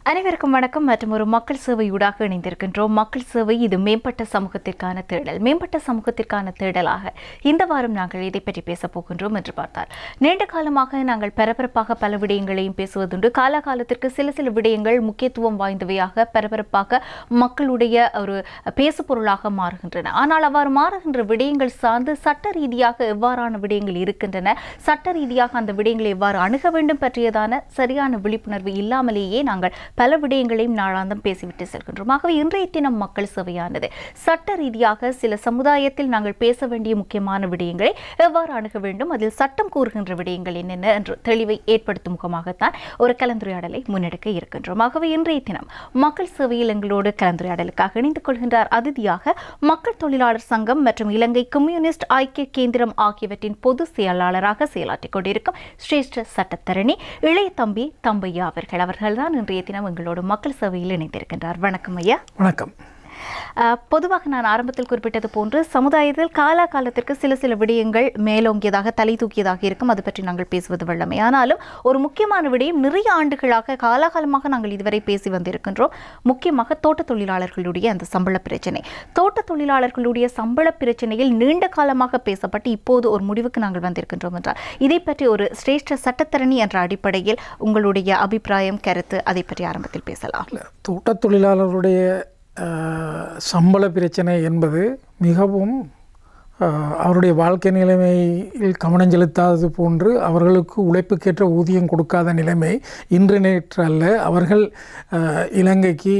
அனைவருக்கும் வணக்கம். மற்றும் ஒரு மக்கள் சேவையூடாக இணைந்திருக்கின்றோம். மக்கள் சேவை இது மேம்பட்ட சமூகத்திற்கான தேடல். மேம்பட்ட சமூகத்திற்கான தேடலாக இந்த வாரம் நாங்கள் இதை பற்றி பேசப் போகின்றோம் என்று பார்த்தால், நீண்ட காலமாக நாங்கள் பரபரப்பாக பல விடயங்களையும் பேசுவதுண்டு. காலகாலத்திற்கு சில விடயங்கள் முக்கியத்துவம் வாய்ந்தவையாக பரபரப்பாக மக்களுடைய ஒரு பேசு பொருளாக மாறுகின்றன. ஆனால் அவ்வாறு மாறுகின்ற விடயங்கள் சார்ந்து சட்ட ரீதியாக எவ்வாறான விடயங்கள் இருக்கின்றன, சட்ட ரீதியாக அந்த விடயங்களை எவ்வாறு அணுக வேண்டும் பற்றியதான சரியான விழிப்புணர்வு இல்லாமலேயே நாங்கள் பல விடயங்களையும் நாளாந்தம் பேசிவிட்டு செல்கின்றோம். ஆகவே இன்றைய தினம் மக்கள் சேவையானது சட்ட ரீதியாக சில சமுதாயத்தில் நாங்கள் பேச வேண்டிய முக்கியமான விடயங்களை எவ்வாறு அணுக வேண்டும், அதில் சட்டம் கூறுகின்ற விடயங்கள் என்னென்ன என்ற தெளிவை ஏற்படுத்தும் முகமாகத்தான் ஒரு கலந்துரையாடலை முன்னெடுக்க இருக்கின்றோம். ஆகவே இன்றைய தினம் மக்கள் சேவையில் எங்களோடு கலந்துரையாடலுக்காக இணைந்து கொள்கின்றார் அதிதியாக மக்கள் தொழிலாளர் சங்கம் மற்றும் இலங்கை கம்யூனிஸ்ட் ஐக்கிய கேந்திரம் ஆகியவற்றின் பொதுச் செயலாளராக செயலாற்றிக் கொண்டிருக்கும் சிரேஷ்ட சட்டத்தரணி இளைய தம்பி தம்பையா அவர்கள்தான் இன்றைய தினம் எங்களோடு மக்கள் சேவையில் இணைந்திருக்கின்றார். வணக்கம் ஐயா. வணக்கம். பொதுவாக நான் ஆரம்பத்தில் குறிப்பிட்டது போன்று சமுதாயத்தில் காலகாலத்திற்கு சில விடயங்கள் மேலோங்கியதாக தலை தூக்கியதாக இருக்கும். அது பற்றி நாங்கள் பேசுவது வல்லமை. ஆனாலும் ஒரு முக்கியமான விடயம் நிறைய ஆண்டுகளாக காலகாலமாக நாங்கள் இதுவரை பேசி வந்திருக்கின்றோம். முக்கியமாக தோட்ட தொழிலாளர்களுடைய அந்த சம்பள பிரச்சனை. தோட்ட தொழிலாளர்களுடைய சம்பள பிரச்சனையில் நீண்ட காலமாக பேசப்பட்டு இப்போது ஒரு முடிவுக்கு நாங்கள் வந்திருக்கின்றோம் என்றால், இதை பற்றி ஒரு சிரேஷ்ட சட்டத்தரணி என்ற அடிப்படையில் உங்களுடைய அபிப்பிராயம், கருத்து, அதை பற்றி ஆரம்பத்தில் பேசலாம். தோட்ட தொழிலாளர்களுடைய சம்பள பிரச்சனை என்பது மிகவும் அவருடைய வாழ்க்கை நிலைமையில் கவனம் செலுத்தாதது போன்று அவர்களுக்கு உழைப்புக்கேற்ற ஊதியம் கொடுக்காத நிலைமை இன்று நேற்று அல்ல. அவர்கள் இலங்கைக்கு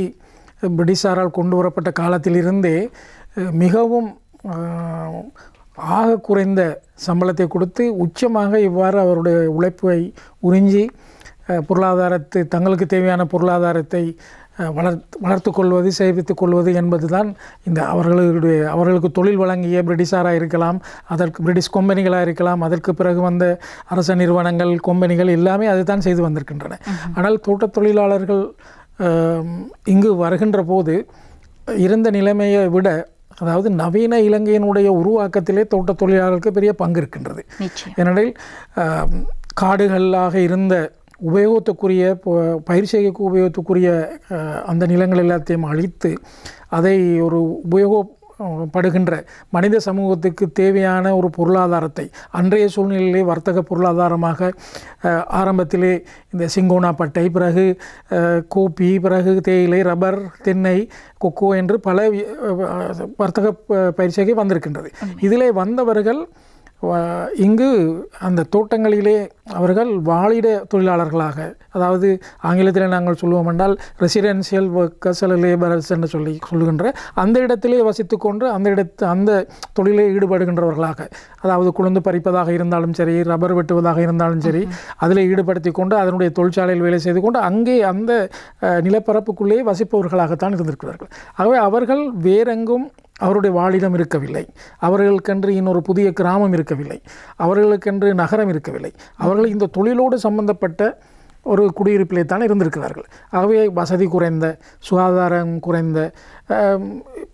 பிரிட்டிஷாரால் கொண்டு வரப்பட்ட காலத்திலிருந்தே மிகவும் ஆக குறைந்த சம்பளத்தை கொடுத்து உச்சமாக இவ்வாறு அவருடைய உழைப்பை உறிஞ்சி பொருளாதாரத்தை தங்களுக்கு தேவையான பொருளாதாரத்தை வளர்த்து கொள்வது, சேமித்துக் கொள்வது என்பதுதான் இந்த அவர்களுக்கு தொழில் வழங்கிய பிரிட்டிஷாராக இருக்கலாம், அதற்கு பிரிட்டிஷ் கம்பெனிகளாக இருக்கலாம், அதற்கு பிறகு வந்த அரச நிறுவனங்கள், கம்பெனிகள் எல்லாமே அதுதான் செய்து வந்திருக்கின்றன. ஆனால் தோட்ட தொழிலாளர்கள் இங்கு வருகின்ற போது இருந்த நிலைமையை விட, அதாவது நவீன இலங்கையினுடைய உருவாக்கத்திலே தோட்ட தொழிலாளர்களுக்கு பெரிய பங்கு இருக்கின்றது. ஏனெனில் காடுகளாக இருந்த உபயோகத்துக்குரிய பயிர் செய்கைக்கு உபயோகத்துக்குரிய அந்த நிலங்கள் எல்லாத்தையும் அழித்து அதை ஒரு உபயோகப்படுகின்ற மனித சமூகத்துக்கு தேவையான ஒரு பொருளாதாரத்தை அன்றைய சூழ்நிலையிலே வர்த்தக பொருளாதாரமாக ஆரம்பத்திலே இந்த சிங்கோனா பட்டை, பிறகு கோப்பி, பிறகு தேயிலை, ரப்பர், தென்னை, கொக்கோ என்று பல வர்த்தக பயிர் செய்கை வந்திருக்கின்றது. இதிலே வந்தவர்கள் இங்கு அந்த தோட்டங்களிலே அவர்கள் வாழிட தொழிலாளர்களாக, அதாவது ஆங்கிலத்தில் நாங்கள் சொல்லுவோம் என்றால் ரெசிடென்சியல் ஒர்க்கர்ஸ் அல்ல லேபரர்ஸ் என்று சொல்லுகின்ற அந்த இடத்திலே வசித்து கொண்டு அந்த தொழிலை ஈடுபடுகின்றவர்களாக, அதாவது குழந்து பறிப்பதாக இருந்தாலும் சரி, ரப்பர் வெட்டுவதாக இருந்தாலும் சரி, அதில் ஈடுபடுத்தி கொண்டு அதனுடைய தொழிற்சாலையில் வேலை செய்து கொண்டு அங்கே அந்த நிலப்பரப்புக்குள்ளே வசிப்பவர்களாகத்தான் இருந்திருக்கிறார்கள். ஆகவே அவர்கள் வேறெங்கும் அவருடைய வாழிடம் இருக்கவில்லை, அவர்களுக்கென்று இன்னொரு புதிய கிராமம் இருக்கவில்லை, அவர்களுக்கென்று நகரம் இருக்கவில்லை. அவர்கள் இந்த தொழிலோடு சம்பந்தப்பட்ட ஒரு குடியிருப்பிலே தான் இருந்திருக்கிறார்கள். ஆகவே வசதி குறைந்த, சுகாதாரம் குறைந்த,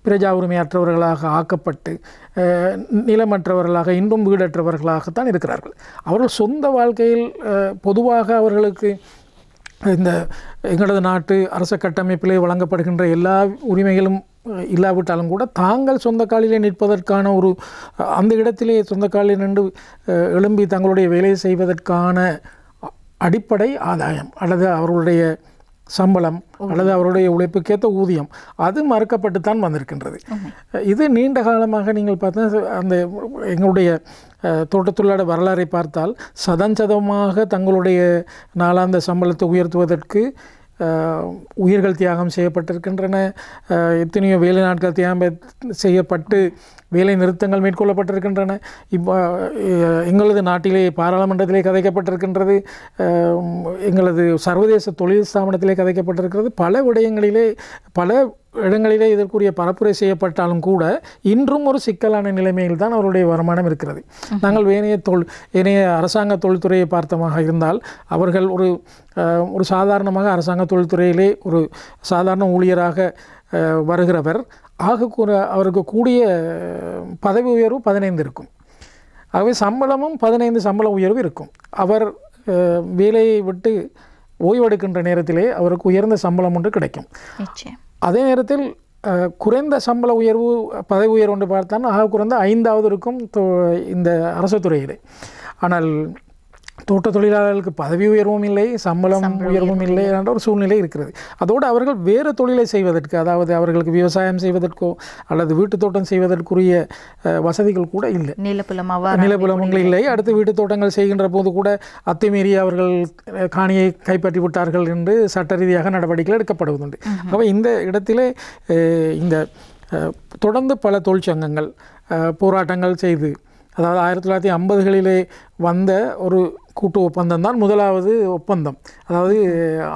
பிரஜா உரிமையற்றவர்களாக ஆக்கப்பட்டு நிலமற்றவர்களாக, இன்றும் வீடற்றவர்களாகத்தான் இருக்கிறார்கள். அவர்கள் சொந்த வாழ்க்கையில் பொதுவாக அவர்களுக்கு இந்த எங்களது நாட்டு அரச கட்டமைப்பிலே வழங்கப்படுகின்ற எல்லா உரிமைகளும் இல்லாவிட்டாலும் கூட தாங்கள் சொந்த காலிலே நிற்பதற்கான ஒரு அந்த இடத்திலே சொந்த காலில் நின்று எழும்பி தங்களுடைய வேலையை செய்வதற்கான அடிப்படை ஆதாயம் அல்லது அவர்களுடைய சம்பளம் அல்லது அவருடைய உழைப்புக்கேற்ற ஊதியம் அது மறுக்கப்பட்டுத்தான் வந்திருக்கின்றது. இது நீண்ட காலமாக நீங்கள் பார்த்தா அந்த எங்களுடைய தோட்டத்தொழிலாளர் வரலாறை பார்த்தால் சதமாக தங்களுடைய நாளாந்த சம்பளத்தை உயர்த்துவதற்கு உயிர்கள் தியாகம் செய்யப்பட்டிருக்கின்றன. எத்தனையோ வேலை நாட்கள் தியாகம் செய்யப்பட்டு வேலை நிறுத்தங்கள் மேற்கொள்ளப்பட்டிருக்கின்றன. எங்களது நாட்டிலே பாராளுமன்றத்திலே கதைக்கப்பட்டிருக்கின்றது, எங்களது சர்வதேச தொழில் ஸ்தாபனத்திலே கதைக்கப்பட்டிருக்கிறது. பல விடயங்களிலே பல இடங்களிலே இதற்குரிய பரப்புரை செய்யப்பட்டாலும் கூட இன்றும் ஒரு சிக்கலான நிலைமையில் தான் அவருடைய வருமானம் இருக்கிறது. நாங்கள் ஏனைய அரசாங்க தொழில்துறையை பார்த்தமாக இருந்தால் அவர்கள் ஒரு சாதாரணமாக அரசாங்க தொழில்துறையிலே ஒரு சாதாரண ஊழியராக வருகிறவர் அவருக்கு கூடிய பதவி உயர்வு 15 இருக்கும். ஆகவே சம்பளமும் 15 சம்பள உயர்வு இருக்கும். அவர் வேலையை விட்டு ஓய்வெடுக்கின்ற நேரத்திலே அவருக்கு உயர்ந்த சம்பளம் ஒன்று கிடைக்கும். அதே நேரத்தில் குறைந்த சம்பள உயர்வு பதவி உயர்வு ஒன்று பார்த்தாலும் ஆக குறைந்த 5வது இருக்கும் இந்த அரசு துறையிலே. ஆனால் தோட்ட தொழிலாளர்களுக்கு பதவி உயர்வும் இல்லை, சம்பளம் உயர்வும் இல்லை என்ற ஒரு சூழ்நிலை இருக்கிறது. அதோடு அவர்கள் வேறு தொழிலை செய்வதற்கு, அதாவது அவர்களுக்கு விவசாயம் செய்வதற்கோ அல்லது வீட்டு தோட்டம் செய்வதற்குரிய வசதிகள் கூட இல்லை, நிலப்புலங்கள் இல்லை. அடுத்து வீட்டு தோட்டங்கள் செய்கின்ற போது கூட அத்துமீறி அவர்கள் காணியை கைப்பற்றி விட்டார்கள் என்று சட்ட ரீதியாக நடவடிக்கைகள் எடுக்கப்படுவதுண்டு. ஆகவே இந்த இடத்திலே இந்த தொடர்ந்து பல தொழிற்சங்கங்கள் போராட்டங்கள் செய்து, அதாவது 1950களிலே வந்த ஒரு கூட்டு ஒப்பந்தம் தான் முதலாவது ஒப்பந்தம். அதாவது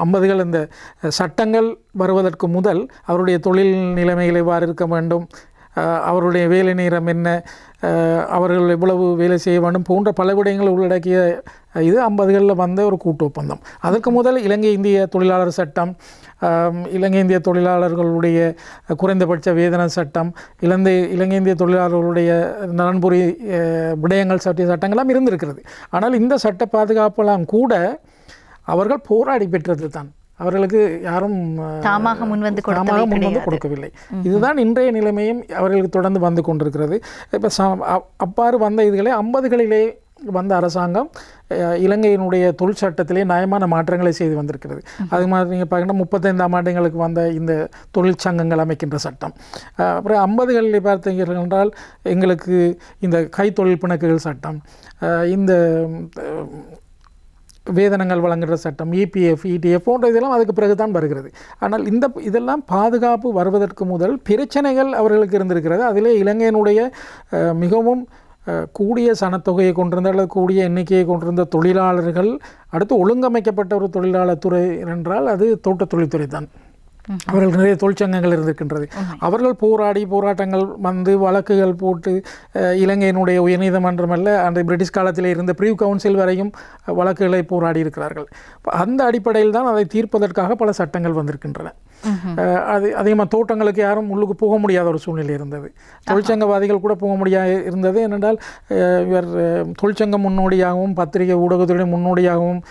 50கள் இந்த சட்டங்கள் வருவதற்கு முதல் அவருடைய தொழில் நிலைமைகள் எவ்வாறு இருக்க வேண்டும், அவருடைய வேலை நேரம் என்ன, அவர்கள் எவ்வளவு வேலை செய்ய வேண்டும் போன்ற பல விடயங்கள் உள்ளடக்கிய இது 50களில் வந்த ஒரு கூட்டு ஒப்பந்தம். அதற்கு முதல் இலங்கை இந்திய தொழிலாளர் சட்டம், இலங்கை இந்திய தொழிலாளர்களுடைய குறைந்தபட்ச வேதன சட்டம், இலங்கை இந்திய தொழிலாளர்களுடைய நலன்புரி விடயங்கள் சட்டிய சட்டங்கள்லாம் இருந்திருக்கிறது. ஆனால் இந்த சட்ட பாதுகாப்பெல்லாம் கூட அவர்கள் போராடி பெற்றது தான். அவர்களுக்கு யாரும் தாமாக முன்வந்து கொடுக்கவில்லை. இதுதான் இன்றைய நிலைமையும் அவர்களுக்கு தொடர்ந்து வந்து கொண்டிருக்கிறது. இப்போ அவ்வாறு வந்த இதுகளை 50களிலே வந்த அரசாங்கம் இலங்கையினுடைய தொழில் சட்டத்திலே நியாயமான மாற்றங்களை செய்து வந்திருக்கிறது. அது மாதிரி நீங்கள் பார்த்தீங்கன்னா 35ஆம் ஆண்டுகளுக்கு வந்த இந்த தொழிற்சங்கங்கள் அமைக்கின்ற சட்டம், அப்புறம் 50களில் பார்த்தீர்கள் என்றால் எங்களுக்கு இந்த கைத்தொழில் பிணக்குகள் சட்டம், இந்த வேதனங்கள் வழங்குகிற சட்டம், இபிஎஃப், இடிஎஃப் போன்ற இதெல்லாம் அதுக்கு பிறகு தான் வருகிறது. ஆனால் இதெல்லாம் பாதுகாப்பு வருவதற்கு முதல் பிரச்சனைகள் அவர்களுக்கு இருந்திருக்கிறது. அதிலே இலங்கையினுடைய மிகவும் கூடிய சனத்தொகையை கொண்டிருந்த அல்லது கூடிய எண்ணிக்கையை கொண்டிருந்த தொழிலாளர்கள், அடுத்து ஒழுங்கமைக்கப்பட்ட ஒரு தொழிலாளர் துறை என்றால் அது தோட்டத் தொழில்துறை தான். அவர்கள் நிறைய தொழிற்சங்கங்கள் இருந்திருக்கின்றது. அவர்கள் போராட்டங்கள் வந்து வழக்குகள் போட்டு இலங்கையினுடைய உயர்நீதிமன்றம் அல்ல அந்த பிரிட்டிஷ் காலத்தில் இருந்த ப்ரீவ் கவுன்சில் வரையும் வழக்குகளை போராடி இருக்கிறார்கள். அந்த அடிப்படையில் தான் அதை தீர்ப்பதற்காக பல சட்டங்கள் வந்திருக்கின்றன. அதிகமாக தோட்டங்களுக்கு யாரும் உள்ளுக்கு போக முடியாத ஒரு சூழ்நிலை இருந்தது. தொழிற்சங்கவாதிகள் கூட போக முடியாது இருந்தது. ஏனென்றால் இவர் தொழிற்சங்க முன்னோடியாகவும் பத்திரிகை ஊடகத்துடைய முன்னோடியாகவும்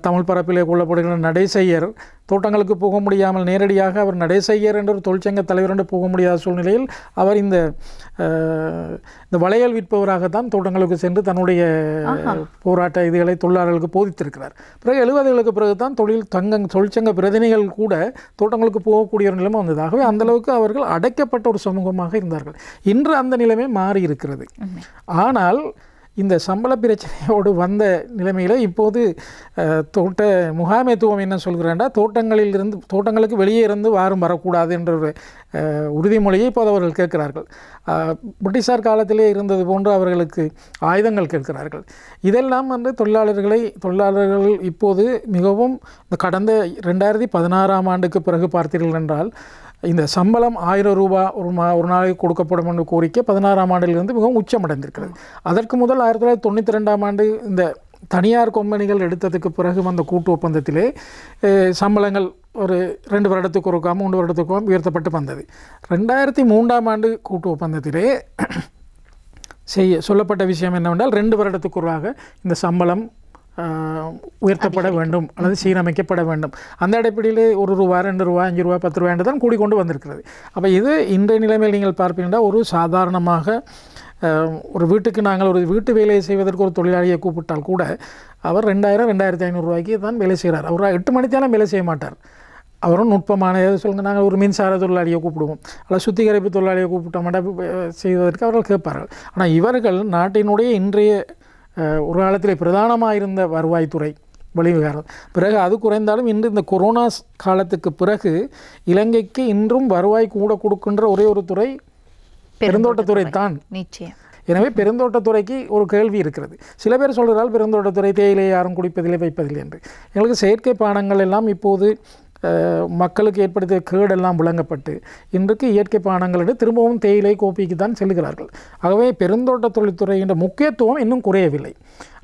தமிழ் பரப்பிலே கொள்ளப்படுகிற நடைசெய்யர் தோட்டங்களுக்கு போக முடியாமல் நேரடியாக அவர் நடைசெய்யர் என்ற ஒரு தொழிற்சங்க தலைவர் என்று போக முடியாத சூழ்நிலையில் அவர் இந்த வளையல் விற்பவராகத்தான் தோட்டங்களுக்கு சென்று தன்னுடைய போராட்ட இதுகளை தொழிலாளர்களுக்கு போதித்திருக்கிறார். பிறகு 70களுக்கு பிறகு தான் தொழிற்சங்க பிரதிநிதிகள் கூட தோட்டங்களுக்கு போகக்கூடிய ஒரு நிலைமை வந்தது. ஆகவே அந்தளவுக்கு அவர்கள் அடைக்கப்பட்ட ஒரு சமூகமாக இருந்தார்கள். இன்று அந்த நிலைமை மாறி இருக்கிறது. ஆனால் இந்த சம்பள பிரச்சனையோடு வந்த நிலைமையில் இப்போது தோட்ட முகாமைத்துவம் என்ன சொல்கிறாண்டா, தோட்டங்களுக்கு வெளியே இருந்து யாரும் வரக்கூடாது என்ற ஒரு உறுதிமொழியை இப்போது அவர்கள் கேட்கிறார்கள். பிரிட்டிஷார் காலத்திலே இருந்தது போன்று அவர்களுக்கு ஆயுதங்கள் கேட்கிறார்கள். இதெல்லாம் வந்து தொழிலாளர்கள் இப்போது மிகவும் கடந்த 2016ஆம் ஆண்டுக்கு பிறகு பார்த்தீர்கள் என்றால் இந்த சம்பளம் 1000 ரூபாய் ஒரு நாளைக்கு கொடுக்கப்படும் என்ற கோரிக்கை 16ஆம் ஆண்டிலிருந்து மிகவும் உச்சமடைந்திருக்கிறது. அதற்கு முதல் 1992ஆம் ஆண்டு இந்த தனியார் கம்பெனிகள் எடுத்ததுக்கு பிறகு வந்த கூட்டு ஒப்பந்தத்திலே சம்பளங்கள் ஒரு 2 வருடத்துக்கு ஒருக்கா 3 வருடத்துக்கு உயர்த்தப்பட்டு வந்தது. 2003ஆம் ஆண்டு கூட்டு ஒப்பந்தத்திலே சொல்லப்பட்ட விஷயம் என்னவென்றால் 2 வருடத்துக்கு ஒருவாக இந்த சம்பளம் உயர்த்தப்பட வேண்டும் அல்லது சீரமைக்கப்பட வேண்டும். அந்த அடிப்படையில் 1 ரூபா 2 ரூபா 5 ரூபா 10 ரூபா என்று தான் கூடிக்கொண்டு வந்திருக்கிறது. அப்போ இது இன்றைய நிலைமையில் நீங்கள் பார்ப்பீங்கன்னா ஒரு சாதாரணமாக ஒரு வீட்டுக்கு நாங்கள் ஒரு வீட்டு வேலையை செய்வதற்கு ஒரு தொழிலாளியை கூப்பிட்டால் கூட அவர் 2000-2500 ரூபாய்க்கு தான் வேலை செய்கிறார். அவர் 8 மணித்தாலும் வேலை செய்ய மாட்டார். அவரும் நுட்பமான எது சொல்லுங்கள், நாங்கள் ஒரு மின்சார தொழிலாளியை கூப்பிடுவோம் அல்லது சுத்திகரிப்பு தொழிலாளியை கூப்பிட்ட மாட்டோம் செய்வதற்கு அவர்கள் கேட்பார்கள். ஆனால் இவர்கள் நாட்டினுடைய இன்றைய ஒரு காலத்தில் பிரதானமாக இருந்த வருவாய்த்துறை வெளிவிகாரம் பிறகு அது குறைந்தாலும் இன்று இந்த கொரோனா காலத்துக்கு பிறகு இலங்கைக்கு இன்றும் வருவாய் கூட கொடுக்கின்ற ஒரே ஒரு துறை பெருந்தோட்டத்துறை தான். நிச்சயம். எனவே பெருந்தோட்டத்துறைக்கு ஒரு கேள்வி இருக்கிறது. சில பேர் சொல்கிறால் பெருந்தோட்டத்துறை தேயிலை யாரும் குடிப்பதில்லை வைப்பதில்லை என்று. எங்களுக்கு செயற்கை பானங்கள் எல்லாம் இப்போது மக்களுக்கு ஏற்படுத்திய கேடெல்லாம் விளங்கப்பட்டு இன்றைக்கு இயற்கை பானங்கள் என்று திரும்பவும் தேயிலை கோப்பிக்கு தான் செல்கிறார்கள். ஆகவே பெருந்தோட்ட தொழில்துறை என்ற முக்கியத்துவம் இன்னும் குறையவில்லை.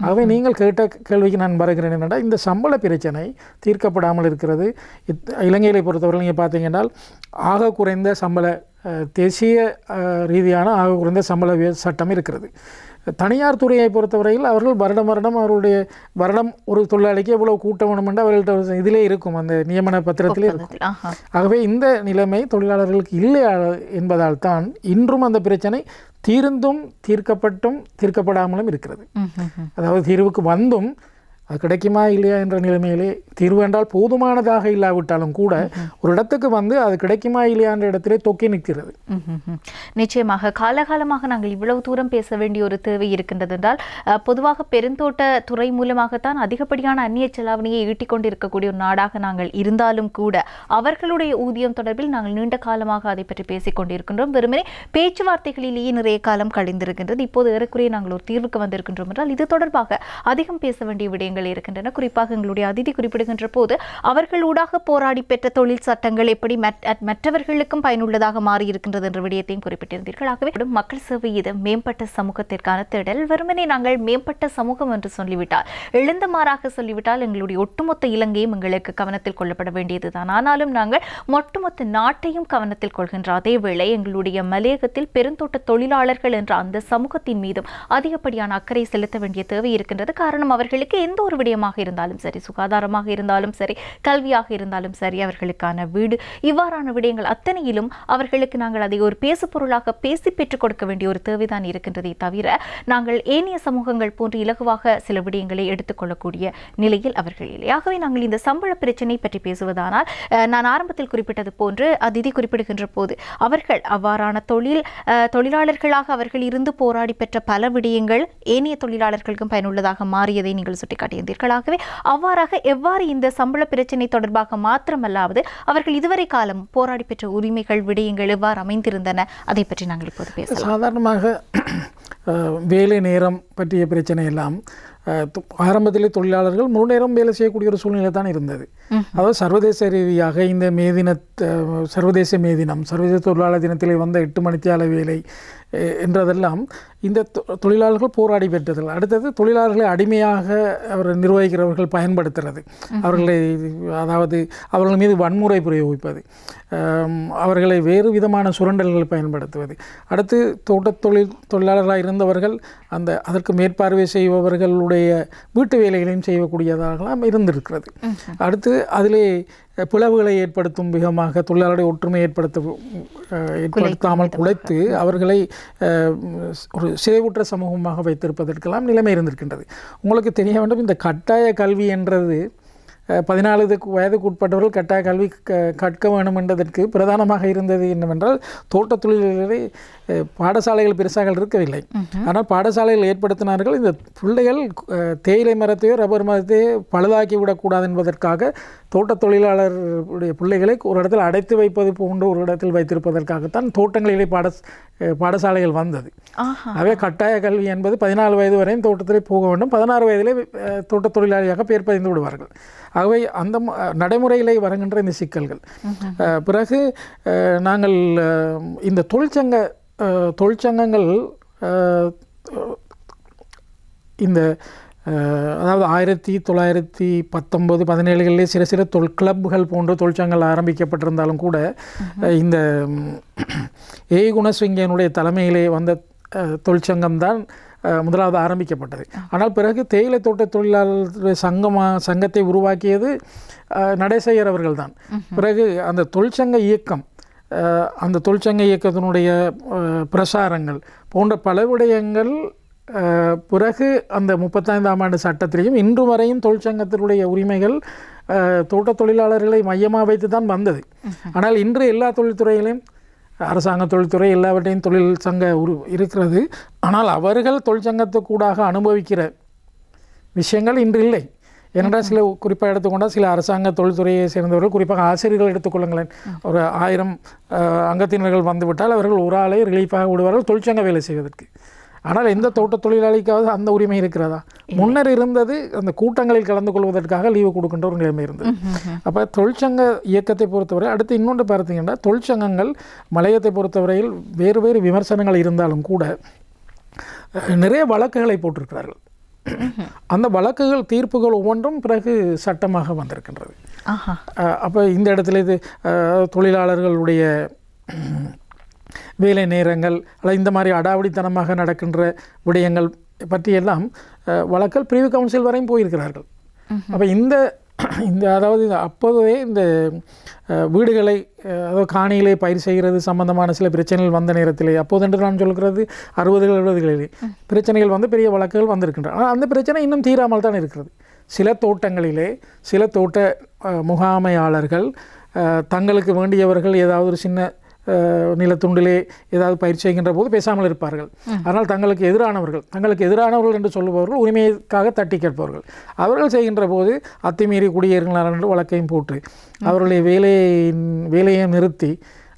ஆகவே நீங்கள் கேட்ட கேள்விக்கு நான் வருகிறேன் என்னென்னா, இந்த சம்பள பிரச்சனை தீர்க்கப்படாமல் இருக்கிறது. இலங்கையை பொறுத்தவரை நீங்கள் பார்த்தீங்கன்னா ஆக குறைந்த சம்பள தேசிய ரீதியான ஆக குறைந்த சம்பள சட்டம் இருக்கிறது. தனியார் துறையை பொறுத்தவரையில் அவர்கள் வருடம் அவருடைய ஒரு தொழிலாளிக்கு எவ்வளவு கூட்ட வேணும் என்று அவர்கள்ட்ட இதிலே இருக்கும், அந்த நியமன பத்திரத்திலே இருக்கும். ஆகவே இந்த நிலைமை தொழிலாளர்களுக்கு இல்லை என்பதால் தான் இன்றும் அந்த பிரச்சனை தீர்க்கப்படாமலும் இருக்கிறது. அதாவது தீர்வுக்கு வந்தும் அது கிடைக்குமா இல்லையா என்ற நிலைமையிலே தீர்வு என்றால் போதுமானதாக இல்லாவிட்டாலும் கூட ஒரு இடத்துக்கு வந்து அது கிடைக்குமா இல்லையா என்ற இடத்திலே தொக்கி நிற்கிறது. நிச்சயமாக காலகாலமாக நாங்கள் இவ்வளவு தூரம் பேச வேண்டிய ஒரு தேவை இருக்கின்றது என்றால் பொதுவாக பெருந்தோட்ட துறை மூலமாகத்தான் அதிகப்படியான அந்நிய செலாவணியை ஈட்டிக் கொண்டிருக்கக்கூடிய ஒரு நாடாக நாங்கள் இருந்தாலும் கூட அவர்களுடைய ஊதியம் தொடர்பில் நாங்கள் நீண்ட காலமாக அதை பற்றி பேசிக் கொண்டிருக்கின்றோம். வெறுமனே பேச்சுவார்த்தைகளிலேயே நிறைய காலம் கழிந்திருக்கின்றது. இப்போது ஏறக்குறைய நாங்கள் ஒரு தீர்வுக்கு வந்திருக்கின்றோம் என்றால் இது தொடர்பாக அதிகம் பேச வேண்டிய விடயங்கள் இருக்கின்றன. குறிப்பாக எங்களுடைய அதிதி குறிப்பிடுகின்ற போது அவர்களூடாக போராடி பெற்ற தொழில் சட்டங்கள் எப்படி மற்றவர்களுக்கும் பயனுள்ளதாக மாறி இருக்கின்றது என்ற விடயத்தையும் குறிப்பிட்டிருந்தீர்கள். ஆகவே மக்கள் சேவை இது மேம்பட்ட சமூகத்திற்கான தேடல். வெறுமனே நாங்கள் மேம்பட்ட சமூகம் என்று சொல்லிவிட்டால் எழுந்தமாறாக சொல்லிவிட்டால் எங்களுடைய ஒட்டுமொத்த இலங்கையும் எங்களுக்கு கவனத்தில் கொள்ளப்பட வேண்டியதுதான். ஆனாலும் நாங்கள் ஒட்டுமொத்த நாட்டையும் கவனத்தில் கொள்கின்ற அதே வேளை எங்களுடைய மலையகத்தில் பெருந்தோட்ட தொழிலாளர்கள் என்ற அந்த சமூகத்தின் மீதும் அதிகப்படியான அக்கறை செலுத்த வேண்டிய தேவை இருக்கின்றது. காரணம் அவர்களுக்கு எந்த ஒரு விடயமாக இருந்தாலும் சரி, சுகாதாரமாக இருந்தாலும் சரி, கல்வியாக இருந்தாலும் சரி, அவர்களுக்கான வீடு இவ்வாறான விடயங்கள் அத்தனையிலும் அவர்களுக்கு நாங்கள் அதை ஒரு பேசு பொருளாக பேசி பெற்றுக் கொடுக்க வேண்டிய ஒரு தேவைதான் இருக்கின்றதை தவிர நாங்கள் ஏனைய சமூகங்கள் போன்று இலகுவாக சில விடயங்களை எடுத்துக்கொள்ளக்கூடிய நிலையில் அவர்கள் இல்லை. ஆகவே நாங்கள் இந்த சம்பள பிரச்சனை பற்றி பேசுவதானால் நான் ஆரம்பத்தில் குறிப்பிட்டது போன்று அதிதி குறிப்பிடுகின்ற போது அவர்கள் அவ்வாறான தொழிலாளர்களாக அவர்கள் இருந்து போராடி பெற்ற பல விடயங்கள் ஏனைய தொழிலாளர்களுக்கும் பயனுள்ளதாக மாறியதை நீங்கள் சுட்டிக்காட்டியிருந்தீர்கள். அவ்வாறாக எவ்வாறு இந்த சம்பள பிரச்சனை தொடர்பாக மாத்திரமல்லாவது அவர்கள் இதுவரை காலம் போராடி பெற்ற உரிமைகள் விடயங்கள் எவ்வாறு அமைந்திருந்தன அதை பற்றி நாங்கள் இப்போது பேசலாம். சாதாரணமாக வேலை நேரம் பற்றிய பிரச்சனை எல்லாம் ஆரம்பத்திலே தொழிலாளர்கள் முழு நேரம் வேலை செய்யக்கூடிய ஒரு சூழ்நிலை தான் இருந்தது. அதாவது சர்வதேச ரீதியாக இந்த சர்வதேச மே தினம், சர்வதேச தொழிலாளர் தினத்திலே வந்த 8 மணித்தியால வேலை என்றதெல்லாம் இந்த தொழிலாளர்கள் போராடி பெற்றதில். அடுத்தது தொழிலாளர்களை அடிமையாக அவர் நிர்வகிக்கிறவர்கள் பயன்படுத்துறது, அதாவது அவர்கள் மீது வன்முறை பிரயோகிப்பது, அவர்களை வேறு விதமான சுரண்டல்களை பயன்படுத்துவது. அடுத்து தொழிலாளர்களாக இருந்தவர்கள் அதற்கு மேற்பார்வை செய்பவர்களுடைய வீட்டு வேலைகளையும் செய்யக்கூடியதாகலாம் இருந்திருக்கிறது. அடுத்து அதிலே பிளவுகளை ஏற்படுத்தும் விதமாக தொழிலாளர்களை ஒற்றுமை ஏற்படுத்தாமல் குலைத்து அவர்களை ஒரு சிதைவுற்ற சமூகமாக வைத்திருப்பதற்கெல்லாம் நிலைமை இருந்திருக்கின்றது. உங்களுக்கு தெரிய வேண்டும், இந்த கட்டாய கல்வி என்றது 14 வயதுக்கு உட்பட்டவர்கள் கட்டாய கல்வி கற்க வேண்டும் என்பதற்கு பிரதானமாக இருந்தது என்னவென்றால் தோட்ட தொழில்களை பாடசாலைகள் பெருசாக இருக்கவில்லை. ஆனால் பாடசாலைகள் ஏற்படுத்தினார்கள். இந்த பிள்ளைகள் தேயிலை மரத்தையோ ரப்பர் மரத்தையோ பழுதாக்கி விடக்கூடாது என்பதற்காக தோட்ட தொழிலாளருடைய பிள்ளைகளை ஒரு இடத்தில் அடைத்து வைப்பது போன்ற ஒரு இடத்தில் வைத்திருப்பதற்காகத்தான் தோட்டங்களிலே பாடசாலைகள் வந்தது. ஆகவே கட்டாய கல்வி என்பது 14 வயது வரையும் தோட்டத்திலே போக வேண்டும், 16 வயதிலே தோட்ட தொழிலாளியாக பெயர் பதிந்து விடுவார்கள். ஆகவே அந்த நடைமுறையிலே வருகின்ற இந்த சிக்கல்கள் பிறகு நாங்கள் இந்த தொழிற்சங்கங்கள் இந்த அதாவது 1919-17களிலே சில கிளப்புகள் போன்ற தொழிற்சங்கங்கள் ஆரம்பிக்கப்பட்டிருந்தாலும் கூட இந்த ஏ குணசிங்கனுடைய தலைமையிலே வந்த தொழிற்சங்கம்தான் முதலாவது ஆரம்பிக்கப்பட்டது. ஆனால் பிறகு தேயிலை தோட்ட தொழிலாளர் சங்கத்தை உருவாக்கியது நடேசையர் அவர்கள் தான். பிறகு அந்த தொழிற்சங்க இயக்கத்தினுடைய பிரசாரங்கள் போன்ற பல விடயங்கள் பிறகு அந்த 35ஆம் ஆண்டு சட்டத்திலையும் இன்று வரையும் தொழிற்சங்கத்தினுடைய உரிமைகள் தோட்ட தொழிலாளர்களை மையமாக வைத்து தான் வந்தது. ஆனால் இன்று எல்லா தொழில்துறைகளையும் அரசாங்க தொழில்துறை எல்லாவற்றையும் தொழில் சங்க இருக்கிறது. ஆனால் அவர்கள் தொழிற்சங்கத்துக்கூடாக அனுபவிக்கிற விஷயங்கள் இன்று இல்லை. ஏனென்றால் சில குறிப்பாக எடுத்துக்கொண்டால் சில அரசாங்க தொழில்துறையை சேர்ந்தவர்கள், குறிப்பாக ஆசிரியர்கள் எடுத்துக்கொள்ளுங்களேன், ஒரு 1000 அங்கத்தினர்கள் வந்துவிட்டால் அவர்கள் ஒரு ஆளை ரிலீஃபாக விடுவார்கள் தொழிற்சங்க வேலை செய்வதற்கு. ஆனால் எந்த தோட்ட தொழிலாளிக்காவது அந்த உரிமை இருக்கிறதா? முன்னர் இருந்தது அந்த கூட்டங்களில் கலந்து கொள்வதற்காக லீவு கொடுக்கின்ற ஒரு நிலைமை இருந்தது. அப்போ தொழிற்சங்க இயக்கத்தை பொறுத்தவரை அடுத்து இன்னொன்று பார்த்தீங்கன்னா, தொழிற்சங்கங்கள் மலையத்தை பொறுத்தவரையில் வேறு வேறு விமர்சனங்கள் இருந்தாலும் கூட நிறைய வழக்குகளை போட்டிருக்கிறார்கள். அந்த வழக்குகள் தீர்ப்புகள் ஒவ்வொன்றும் பிறகு சட்டமாக வந்திருக்கின்றது. அப்போ இந்த இடத்துல இது தொழிலாளர்களுடைய வேலை நேரங்கள் அல்லது இந்த மாதிரி அடாவடித்தனமாக நடக்கின்ற விடயங்கள் பற்றியெல்லாம் வழக்கல் பிரிவு கவுன்சில் வரையும் போயிருக்கிறார்கள். அப்போ இந்த அதாவது அப்போதே இந்த வீடுகளை அதாவது காணிகளை பயிர் செய்கிறது சம்பந்தமான சில பிரச்சனைகள் வந்த நேரத்திலே, அப்போதென்று நான் சொல்கிறது 60கள் 70களிலே பிரச்சனைகள் வந்து பெரிய வழக்குகள் வந்திருக்கின்றன. ஆனால் அந்த பிரச்சனை இன்னும் தீராமல் தான் இருக்கிறது. சில தோட்டங்களிலே சில தோட்ட முகாமையாளர்கள் தங்களுக்கு வேண்டியவர்கள் ஏதாவது ஒரு சின்ன நிலத்துண்டிலே ஏதாவது பயிற்சி செய்கின்ற போது பேசாமல் இருப்பார்கள். ஆனால் தங்களுக்கு எதிரானவர்கள் என்று சொல்லுபவர்கள் உரிமைக்காக தட்டி கேட்பவர்கள். அவர்கள் செய்கின்ற போது அத்துமீறி குடியேறினார் என்று வழக்கையும் போட்டு அவர்களுடைய வேலையை நிறுத்தி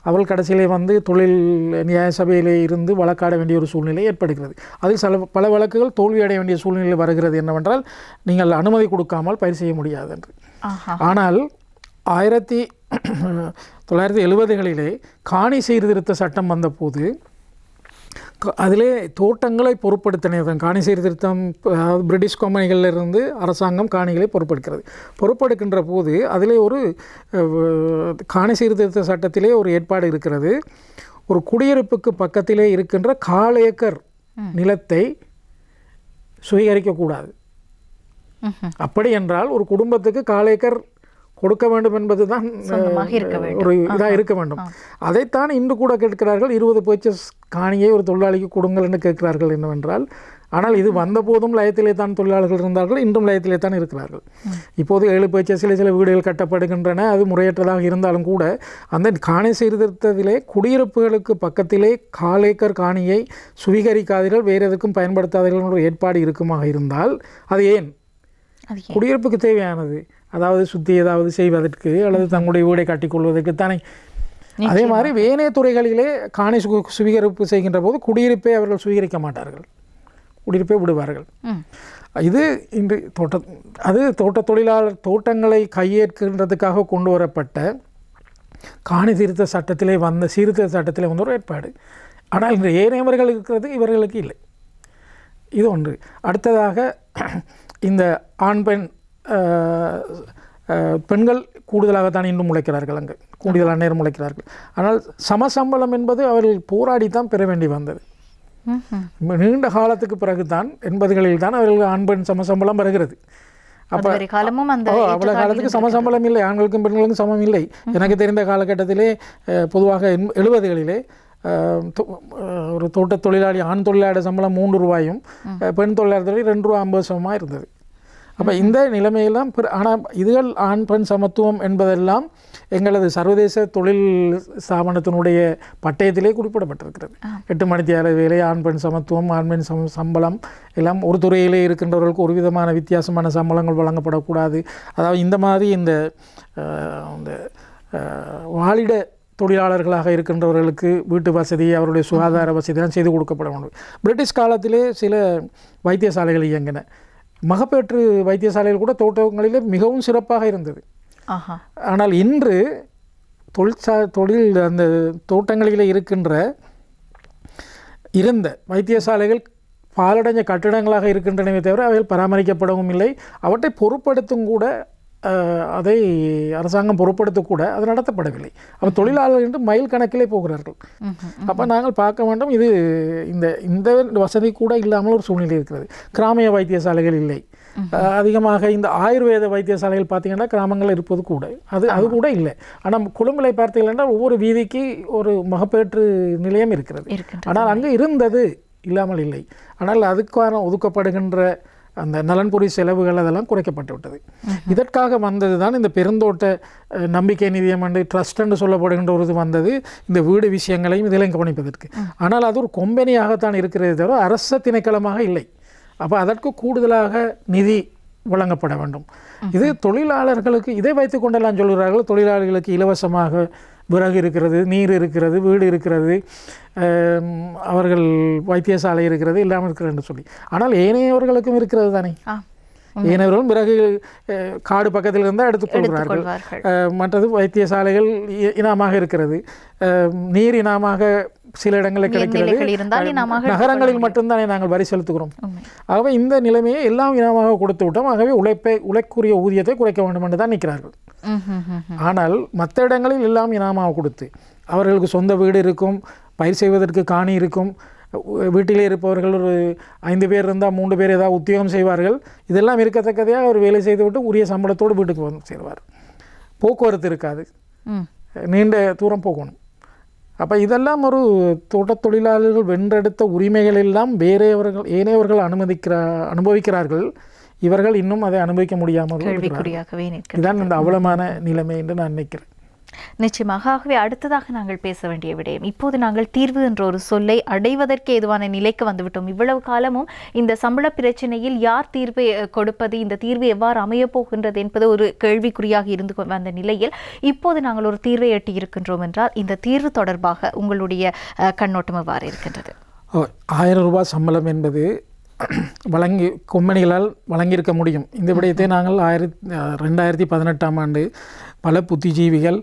அவர்கள் கடைசியிலே வந்து தொழில் நியாய சபையிலே இருந்து வழக்காட வேண்டிய ஒரு சூழ்நிலை ஏற்படுகிறது. அதில் பல வழக்குகள் தோல்வியடைய வேண்டிய சூழ்நிலை வருகிறது. என்னவென்றால் நீங்கள் அனுமதி கொடுக்காமல் பயிர் செய்ய முடியாது என்று. ஆனால் 1970களிலே காணி சீர்திருத்த சட்டம் வந்தபோது அதிலே தோட்டங்களை பொறுப்படுத்தின காணி சீர்திருத்தம் பிரிட்டிஷ் கம்பெனிகளிலிருந்து அரசாங்கம் காணிகளை பொறுப்பெடுக்கின்ற போது அதிலே ஒரு காணி சீர்திருத்த சட்டத்திலே ஒரு ஏற்பாடு இருக்கிறது. ஒரு குடியிருப்புக்கு பக்கத்திலே இருக்கின்ற 1/4 ஏக்கர் நிலத்தை சுவீகரிக்கக்கூடாது. அப்படி என்றால் ஒரு குடும்பத்துக்கு 1/4 ஏக்கர் கொடுக்க வேண்டும் என்பது தான் ஒரு இதாக இருக்க வேண்டும். அதைத்தான் இன்று கூட கேட்கிறார்கள். 20 பர்ச்சேஸ் காணியை ஒரு தொழிலாளிக்கு கொடுங்கள் என்று கேட்கிறார்கள். என்னவென்றால், ஆனால் இது வந்த போதும் லயத்திலே தான் தொழிலாளர்கள் இருந்தார்கள், இன்றும் லயத்திலே தான் இருக்கிறார்கள். இப்போது 7 பர்ச்சேஸில் சில வீடுகள் கட்டப்படுகின்றன. அது முறையற்றதாக இருந்தாலும் கூட அந்த காணி சீர்திருத்தத்திலே குடியிருப்புகளுக்கு பக்கத்திலே 1/4 ஏக்கர் காணியை சுவீகரிக்காதீர்கள், வேறு எதுக்கும் பயன்படுத்தாதீர்கள் என்ற ஏற்பாடு இருக்குமாக இருந்தால் அது ஏன் குடியிருப்புக்கு தேவையானது, அதாவது சுற்றி ஏதாவது செய்வதற்கு அல்லது தங்களுடைய வீடை கட்டிக்கொள்வதற்கு தானே. அதே மாதிரி வேணைய துறைகளிலே காணி சுவீகரிப்பு செய்கின்ற போது குடியிருப்பை அவர்கள் சுவீகரிக்க மாட்டார்கள், குடியிருப்பை விடுவார்கள். இது இன்று தோட்ட தொழிலாளர் தோட்டங்களை கையேற்கின்றதுக்காக கொண்டு வரப்பட்ட காணி சீர்திருத்த சட்டத்திலே வந்த ஒரு ஏற்பாடு. ஆனால் இன்று ஏனையவர்கள் இருக்கிறது, இவர்களுக்கு இல்லை. இது ஒன்று. அடுத்ததாக இந்த ஆண் பெண் பெண்கள் கூடுதலாகத்தான் இன்னும் உழைக்கிறார்கள், அங்கே கூடுதலான நேரம் உழைக்கிறார்கள். ஆனால் சமசம்பளம் என்பது அவர்கள் போராடித்தான் பெற வேண்டி வந்தது. நீண்ட காலத்துக்கு பிறகுதான் 80களில் தான் அவர்கள் ஆண் பெண் சமசம்பளம் வருகிறது. அப்போ அவ்வளோ காலத்துக்கு சமசம்பளம் இல்லை, ஆண்களுக்கும் பெண்களுக்கும் சமம் இல்லை. எனக்கு தெரிந்த காலகட்டத்திலே பொதுவாக 70களிலே ஒரு தோட்ட தொழிலாளி ஆண் தொழிலாளர் சம்பளம் 3 ரூபாயும் பெண் தொழிலாளர் 2 ரூபா 50 சமமாக இருந்தது. அப்போ இந்த நிலைமையெல்லாம் ஆனால் இதுகள் ஆண் பெண் சமத்துவம் என்பதெல்லாம் எங்களது சர்வதேச தொழில் ஸ்தாபனத்தினுடைய பட்டயத்திலே குறிப்பிடப்பட்டிருக்கிறது. 8 மணித்தியால வேலை, ஆண் பெண் சமத்துவம், ஆண் பெண் சம்பளம் எல்லாம் ஒரு துறையிலே இருக்கின்றவர்களுக்கு ஒரு விதமான வித்தியாசமான சம்பளங்கள் வழங்கப்படக்கூடாது. அதாவது இந்த மாதிரி இந்த வாழிட தொழிலாளர்களாக இருக்கின்றவர்களுக்கு வீட்டு வசதி, அவருடைய சுகாதார வசதி தான் செய்து கொடுக்கப்பட வேண்டும். பிரிட்டிஷ் காலத்திலே சில வைத்தியசாலைகள் இயங்கின. மகப்பேற்று வைத்தியசாலைகள் கூட தோட்டங்களிலே மிகவும் சிறப்பாக இருந்தது. ஆனால் இன்று தொழில் அந்த தோட்டங்களிலே இருந்த வைத்தியசாலைகள் பாலடைஞ்ச கட்டிடங்களாக இருக்கின்றனவே தவிர அவைகள் பராமரிக்கப்படவும் இல்லை. அவற்றை பொறுப்படுத்தும் கூட அதை அரசாங்கம் பொறுப்படுத்தக்கூட அது நடத்தப்படவில்லை. அப்போ தொழிலாளர்கள் என்று மைல் கணக்கிலே போகிறார்கள். அப்போ நாங்கள் பார்க்க வேண்டும், இது இந்த வசதி கூட இல்லாமல் ஒரு சூழ்நிலை இருக்கிறது. கிராமிய வைத்தியசாலைகள் இல்லை. அதிகமாக இந்த ஆயுர்வேத வைத்தியசாலைகள் பார்த்தீங்கன்னா கிராமங்களில் இருப்பது கூட அது கூட இல்லை. ஆனால் கொழும்பிலை பார்த்தீங்கன்னா ஒவ்வொரு வீதிக்கு ஒரு மகப்பேற்று நிலையம் இருக்கிறது. ஆனால் அங்கே இருந்தது, இல்லாமல் இல்லை. ஆனால் அதுக்கான ஒதுக்கப்படுகின்ற அந்த நலன்புரி செலவுகள் அதெல்லாம் குறைக்கப்பட்டு விட்டது. இதற்காக வந்தது தான் இந்த பெருந்தோட்ட நம்பிக்கை நிதியம் என்று ட்ரஸ்ட் என்று சொல்லப்படுகின்ற ஒரு இது வந்தது, இந்த வீடு விஷயங்களையும் இதிலையும் கவனிப்பதற்கு. ஆனால் அது ஒரு கொம்பெனியாகத்தான் இருக்கிறதே தவிர அரச திணைக்களமாக இல்லை. அப்போ அதற்கு கூடுதலாக நிதி வழங்கப்பட வேண்டும். இது தொழிலாளர்களுக்கு இதை வைத்து கொண்டெல்லாம் சொல்கிறார்கள், தொழிலாளர்களுக்கு இலவசமாக விறகு இருக்கிறது, நீர் இருக்கிறது, வீடு இருக்கிறது, அவர்கள் வைத்தியசாலை இருக்கிறது, இல்லாமல் இருக்கிறது என்று சொல்லி. ஆனால் ஏனையவர்களுக்கும் இருக்கிறது தானே. ஏனையவர்களும் பிறகு காடு பக்கத்தில் இருந்தால் எடுத்துக்கொள்கிறார்கள். மற்றது வைத்தியசாலைகள் இனமாக இருக்கிறது, நீர் இனமாக சில இடங்களில் கிடைக்கிறது, நகரங்களில் மட்டும்தானே நாங்கள் வரி செலுத்துகிறோம். ஆகவே இந்த நிலைமையை எல்லாம் இனமாக கொடுத்து விட்டோம். ஆகவே உழைக்குரிய ஊதியத்தை குறைக்க வேண்டும் என்று தான் நிற்கிறார்கள். ஆனால் மற்ற இடங்களில் எல்லாம் இனமாக கொடுத்து அவர்களுக்கு சொந்த வீடு இருக்கும், பயிர் செய்வதற்கு காணி இருக்கும், வீட்டிலே இருப்பவர்கள் ஒரு 5 பேர் இருந்தால் 3 பேர் ஏதாவது உத்தியோகம் செய்வார்கள். இதெல்லாம் இருக்கத்தக்கதையாக அவர் வேலை செய்துவிட்டு உரிய சம்பளத்தோடு வீட்டுக்கு வந்து சேருவார். போக்குவரத்து இருக்காது, நீண்ட தூரம் போகணும். அப்போ இதெல்லாம் ஒரு தோட்டத் தொழிலாளர்கள் வென்றெடுத்த உரிமைகள் எல்லாம் ஏனையவர்கள் அனுபவிக்கிறார்கள். இவர்கள் இன்னும் அதை அனுபவிக்க முடியாமல் இதுதான் இந்த அவலமான நிலைமை என்று நான் நினைக்கிறேன். நிச்சயமாக. ஆகவே அடுத்ததாக நாங்கள் பேச வேண்டிய விடயம், இப்போது நாங்கள் தீர்வு என்ற ஒரு சொல்லை அடைவதற்கு ஏதுவான நிலைக்கு வந்துவிட்டோம். இவ்வளவு காலமும் இந்த சம்பள பிரச்சனையில் யார் தீர்வை கொடுப்பது, இந்த தீர்வு எவ்வாறு அமைய போகின்றது என்பது ஒரு கேள்விக்குறியாக இருந்து வந்த நிலையில் இப்போது நாங்கள் ஒரு தீர்வை எட்டி இருக்கின்றோம் என்றால் இந்த தீர்வு தொடர்பாக உங்களுடைய கண்ணோட்டம் எவ்வாறு இருக்கின்றது? 1000 ரூபாய் சம்பளம் என்பது கொம்பனிகளால் வழங்கியிருக்க முடியும். இந்த விடயத்தை நாங்கள் 2018ஆம் ஆண்டு பல புத்திஜீவிகள்,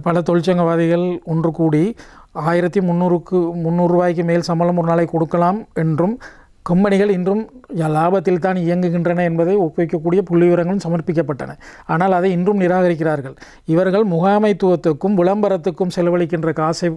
பல தொழிற்சங்கவாதிகள் ஒன்று கூடி 1300 ரூபாய்க்கு மேல் சம்பளம் ஒரு நாளை கொடுக்கலாம் என்றும், கம்பெனிகள் இன்றும் லாபத்தில் தான் இயங்குகின்றன என்பதை ஒப்புவிக்கக்கூடிய புள்ளிவிவரங்களும் சமர்ப்பிக்கப்பட்டன. ஆனால் அதை இன்றும் நிராகரிக்கிறார்கள். இவர்கள் முகாமைத்துவத்துக்கும் விளம்பரத்துக்கும் செலவழிக்கின்ற காசை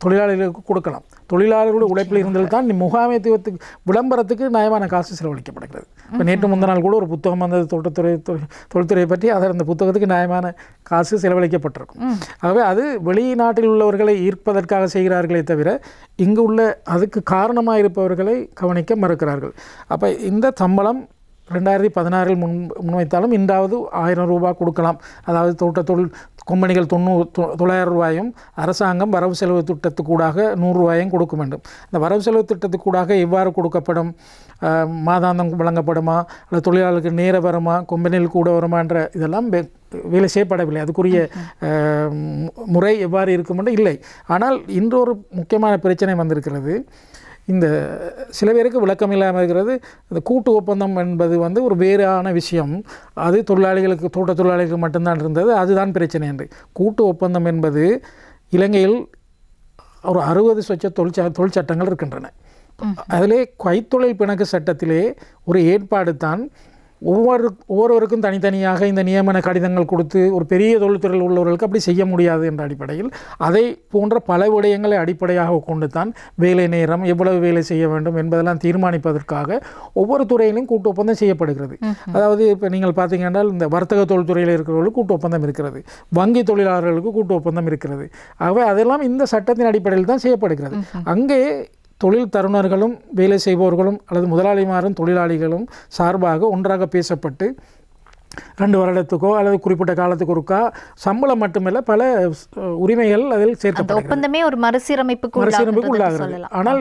தொழிலாளர்களுக்கு கொடுக்கலாம். தொழிலாளர்களுடைய உழைப்பில் இருந்தால் தான் முகாமைத்துவத்துக்கு விளம்பரத்துக்கு நியாயமான காசு செலவழிக்கப்படுகிறது. இப்போ நேற்று முந்த நாள் கூட ஒரு புத்தகம் வந்தது தொழில்துறையை பற்றி, அந்த புத்தகத்துக்கு நியாயமான காசு செலவழிக்கப்பட்டிருக்கும். ஆகவே அது வெளிநாட்டில் உள்ளவர்களை ஈர்ப்பதற்காக செய்கிறார்களே தவிர இங்கு உள்ள அதுக்கு காரணமாக இருப்பவர்களை கவனிக்க மறுக்கிறார்கள். அப்போ இந்த சம்பளம் 2016 முன்வைத்தாலும் இன்றாவது 1000 ரூபாய் கொடுக்கலாம். அதாவது தொழில் கொம்பனிகள் 900 ரூபாயும் அரசாங்கம் வரவு செலவு திட்டத்துக்கூடாக 100 ரூபாயும் கொடுக்க வேண்டும். இந்த வரவு செலவு திட்டத்துக்கூடாக எவ்வாறு கொடுக்கப்படும், மாதாந்தம் வழங்கப்படுமா அல்லது தொழிலாளர்களுக்கு நேர வருமா, கொம்பனிகள் கூட வருமான்ற இதெல்லாம் வேலை செய்யப்படவில்லை. அதுக்குரிய முறை எவ்வாறு இருக்கும் என்று இல்லை. ஆனால் இன்றொரு முக்கியமான பிரச்சனை வந்திருக்கிறது. இந்த சில பேருக்கு விளக்கம் இல்லாமல் இருக்கிறது. இந்த கூட்டு ஒப்பந்தம் என்பது ஒரு வேறான விஷயம். அது தொழிலாளிகளுக்கு, தோட்ட தொழிலாளிகளுக்கு மட்டும்தான் இருந்தது. அதுதான் பிரச்சனை என்று. கூட்டு ஒப்பந்தம் என்பது இலங்கையில் ஒரு 60 சொச்ச தொழிற்சட்டங்கள் இருக்கின்றன. அதிலே கைத்தொழில் பிணக்கு சட்டத்திலே ஒரு ஏற்பாடு தான் ஒவ்வொருவருக்கும் தனித்தனியாக இந்த நியமன கடிதங்கள் கொடுத்து ஒரு பெரிய தொழில்துறையில் உள்ளவர்களுக்கு அப்படி செய்ய முடியாது என்ற அடிப்படையில் அதை போன்ற பல விடயங்களை அடிப்படையாக கொண்டு தான் வேலை நேரம், எவ்வளவு வேலை செய்ய வேண்டும் என்பதெல்லாம் தீர்மானிப்பதற்காக ஒவ்வொரு துறையிலும் கூட்டு ஒப்பந்தம் செய்யப்படுகிறது. அதாவது இப்போ நீங்கள் பார்த்தீங்கன்னா இந்த வர்த்தக தொழில்துறையில் இருக்கிறவர்களுக்கு கூட்டு ஒப்பந்தம் இருக்கிறது, வங்கி தொழிலாளர்களுக்கு கூட்டு ஒப்பந்தம் இருக்கிறது. ஆகவே அதெல்லாம் இந்த சட்டத்தின் அடிப்படையில் தான் செய்யப்படுகிறது. அங்கே தொழில் தருணர்களும் வேலை செய்பவர்களும் அல்லது முதலாளிமாரும் தொழிலாளிகளும் சார்பாக ஒன்றாக பேசப்பட்டு 2 வருடத்துக்கோ அல்லது குறிப்பிட்ட காலத்துக்கு ஒருக்கா சம்பளம் மட்டுமல்ல பல உரிமைகள் அதில் சேர்க்கப்படும். ஒப்பந்தமே ஒரு மறுசீரமைப்புக்கு உள்ளாகிறது. ஆனால்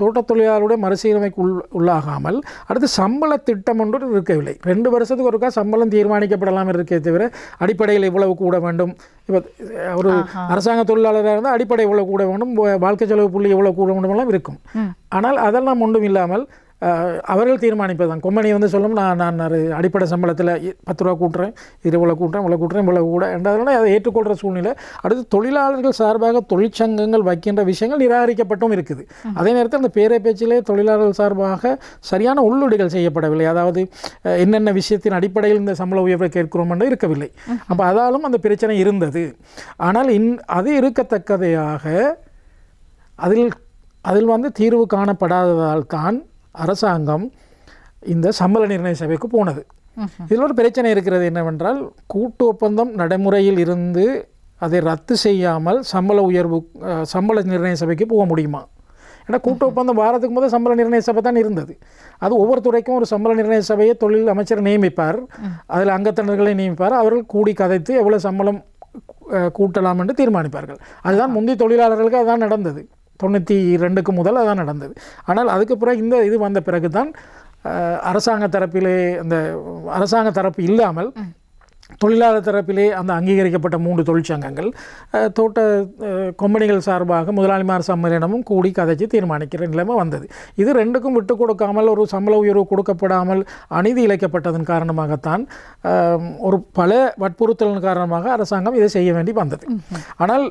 தோட்ட தொழிலாளருடைய மறுசீரமைப்பு உள்ளாகாமல் அடுத்து சம்பள திட்டம் ஒன்று இருக்கவில்லை. 2 வருஷத்துக்கு ஒருக்கா சம்பளம் தீர்மானிக்கப்படலாம் இருக்கே தவிர அடிப்படையில் இவ்வளவு கூட வேண்டும், இப்போ ஒரு அரசாங்க தொழிலாளராக இருந்தால் அடிப்படை இவ்வளவு கூட வேண்டும், வாழ்க்கை செலவு புள்ளி இவ்வளவு கூட வேண்டுமெல்லாம் இருக்கும். ஆனால் அதெல்லாம் ஒன்றும் இல்லாமல் அவர்கள் தீர்மானிப்பதுதான். கொம்பனி சொல்லும், நான் அடிப்படை சம்பளத்தில் 10 ரூபா கூட்டுறேன், இவ்வளோ கூட்டுறேன் இவ்வளோ கூட என்றதுனால அதை ஏற்றுக்கொள்கிற சூழ்நிலை. அடுத்து தொழிலாளர்கள் சார்பாக தொழிற்சங்கங்கள் வைக்கின்ற விஷயங்கள் நிராகரிக்கப்பட்டும் இருக்குது. அதே நேரத்தில் அந்த பேரை பேச்சிலே தொழிலாளர்கள் சார்பாக சரியான உள்ளீடுகள் செய்யப்படவில்லை. அதாவது என்னென்ன விஷயத்தின் அடிப்படையில் இந்த சம்பள உயர்வை கேட்கிறோம் என்று இருக்கவில்லை. அப்போ அதாலும் அந்த பிரச்சனை இருந்தது. ஆனால் அது இருக்கத்தக்கதையாக அதில் தீர்வு காணப்படாததால் தான் அரசாங்கம் இந்த சம்பள நிர்ணய சபைக்கு போனது. இதில் ஒரு பிரச்சனை இருக்கிறது என்னவென்றால், கூட்டு ஒப்பந்தம் நடைமுறையில் இருந்து அதை ரத்து செய்யாமல் சம்பள நிர்ணய சபைக்கு போக முடியுமா? ஏன்னா கூட்டு ஒப்பந்தம் வாரத்துக்கு முதல் சம்பள நிர்ணய சபை தான் இருந்தது. அது ஒவ்வொரு துறைக்கும் ஒரு சம்பள நிர்ணய சபையை தொழில் அமைச்சர் நியமிப்பார், அதில் அங்கத்தினர்களை நியமிப்பார். அவர்கள் கூடி கதைத்து எவ்வளோ சம்பளம் கூட்டலாம் என்று தீர்மானிப்பார்கள். அதுதான் முந்தைய தொழிலாளர்களுக்கு அதுதான் நடந்தது. 92க்கு முதல் அதான் நடந்தது. ஆனால் அதுக்கு பிறகு இந்த இது வந்த பிறகு தான் அரசாங்க தரப்பு இல்லாமல் தொழிலாளர் தரப்பிலே அந்த அங்கீகரிக்கப்பட்ட 3 தொழிற்சங்கங்கள் தோட்ட கொம்பனிகள் சார்பாக முதலாளிமார் சம்மேளனமும் கூடி கதைச்சு தீர்மானிக்கிற நிலைமை வந்தது. இது 2க்கும் விட்டு கொடுக்காமல் ஒரு சம்பள உயர்வு கொடுக்கப்படாமல் அநீதி இழைக்கப்பட்டதன் காரணமாகத்தான் ஒரு பல வற்புறுத்தலின் காரணமாக அரசாங்கம் இதை செய்ய வேண்டி வந்தது. ஆனால்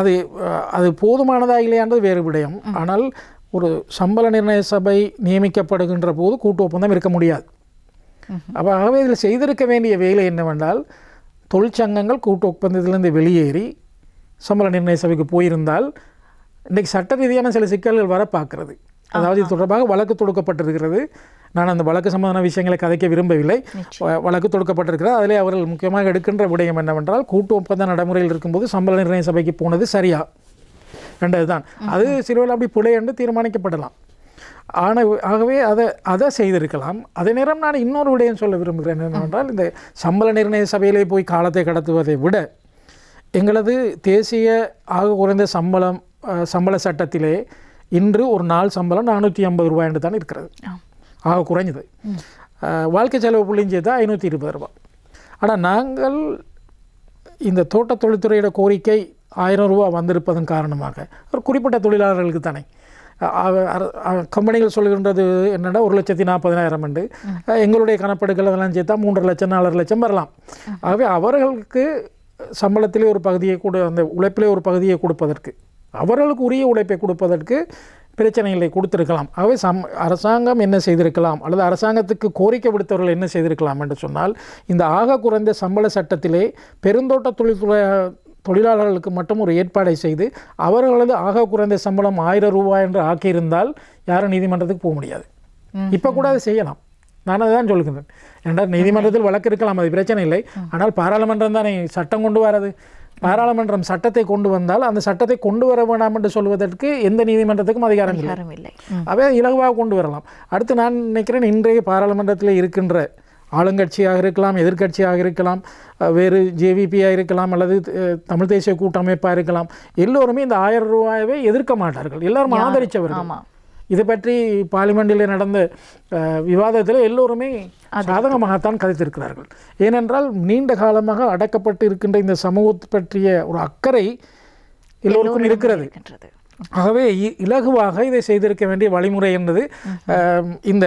அது போதுமானதாக இல்லையான்றது வேறு விடயம். ஆனால் ஒரு சம்பள நிர்ணய சபை நியமிக்கப்படுகின்ற போது கூட்டு ஒப்பந்தம் இருக்க முடியாது. ஆகவே இதில் செய்திருக்க வேண்டிய வேலை என்னவென்றால், தொழிற்சங்கங்கள் கூட்டு ஒப்பந்தத்திலிருந்து வெளியேறி சம்பள நிர்ணய சபைக்கு போயிருந்தால் இன்றைக்கு சட்ட ரீதியான சில சிக்கல்கள் வர பார்க்கிறது. அதாவது இது தொடர்பாக வழக்கு தொடுக்கப்பட்டிருக்கிறது. நான் அந்த வழக்கு சம்பந்தமான விஷயங்களை கதைக்க விரும்பவில்லை. வழக்கு தொடுக்கப்பட்டிருக்கிறது. அதிலே அவர்கள் முக்கியமாக எடுக்கின்ற விடயம் என்னவென்றால், கூட்டு ஒப்பந்த நடைமுறையில் இருக்கும்போது சம்பள நிர்ணய சபைக்கு போனது சரியா என்றதுதான். அது சிறுவில் அப்படி பிழை என்று தீர்மானிக்கப்படலாம். ஆகவே அதை செய்திருக்கலாம். அதே நேரம் நான் இன்னொரு விடயம் சொல்ல விரும்புகிறேன் என்னவென்றால், இந்த சம்பள நிர்ணய சபையிலே போய் காலத்தை கடத்துவதை விட எங்களது தேசிய ஆக குறைந்த சம்பள சட்டத்திலே இன்று ஒரு நாள் சம்பளம் 450 ரூபாய் என்று தான் இருக்கிறது. ஆக குறைஞ்சது. வாழ்க்கை செலவு புள்ளிஞ்சு தான் 520 ரூபாய். ஆனால் நாங்கள் இந்த தோட்ட தொழில்துறையோட கோரிக்கை 1000 ரூபா வந்திருப்பதன் காரணமாக ஒரு குறிப்பிட்ட தொழிலாளர்களுக்கு தானே கம்பெனிகள் சொல்கின்றது என்னென்னா 1,40,000 என்று, எங்களுடைய கணப்பெடுக்கள் அதெல்லாம் சேர்த்தா 3 லட்சம் 4 லட்சம் வரலாம். ஆகவே அவர்களுக்கு சம்பளத்திலே ஒரு பகுதியை அந்த உழைப்பிலே ஒரு பகுதியை கொடுப்பதற்கு, அவர்களுக்கு உரிய உழைப்பை கொடுப்பதற்கு பிரச்சனைகளை கொடுத்திருக்கலாம். ஆகவே அரசாங்கம் என்ன செய்திருக்கலாம், அல்லது அரசாங்கத்துக்கு கோரிக்கை விடுத்தவர்கள் என்ன செய்திருக்கலாம் என்று சொன்னால், இந்த ஆக குறைந்த சம்பள சட்டத்திலே பெருந்தோட்ட தொழிலாளர்களுக்கு மட்டும் ஒரு ஏற்பாடை செய்து அவர்களது ஆக குறைந்த சம்பளம் 1000 ரூபாய் என்று ஆக்கியிருந்தால் யாரும் நீதிமன்றத்துக்கு போக முடியாது. இப்போ கூட அதை செய்யலாம். நான் அதை தான் சொல்கிறேன். ஏன்றால் நீதிமன்றத்தில் வழக்கு இருக்கலாம், அது பிரச்சனை இல்லை. ஆனால் பாராளுமன்றம் தானே சட்டம் கொண்டு வராது. பாராளுமன்றம் சட்டத்தை கொண்டு வந்தால் அந்த சட்டத்தை கொண்டு வர வேண்டாம் என்று சொல்வதற்கு எந்த நீதிமன்றத்துக்கும் அதிகாரம் இல்லை. அவை இலகுவாக கொண்டு வரலாம். அடுத்து நான் நினைக்கிறேன், இன்றைய பாராளுமன்றத்தில் இருக்கின்ற ஆளுங்கட்சியாக இருக்கலாம், எதிர்க்கட்சியாக இருக்கலாம், வேறு ஜேவிபியாக இருக்கலாம், அல்லது தமிழ் தேசிய கூட்டமைப்பாக இருக்கலாம், எல்லோருமே இந்த 1000 ரூபாயவே எதிர்க்க மாட்டார்கள். எல்லாரும் ஆதரித்தவர்கள். இதை பற்றி பார்லிமெண்டில் நடந்த விவாதத்தில் எல்லோருமே சாதகமாகத்தான் கதைத்திருக்கிறார்கள். ஏனென்றால் நீண்ட காலமாக அடக்கப்பட்டு இருக்கின்ற இந்த சமூகத்தை பற்றிய ஒரு அக்கறை எல்லோருக்கும் இருக்கிறது. ஆகவே இலகுவாக இதை செய்திருக்க வேண்டிய வழிமுறை என்பது இந்த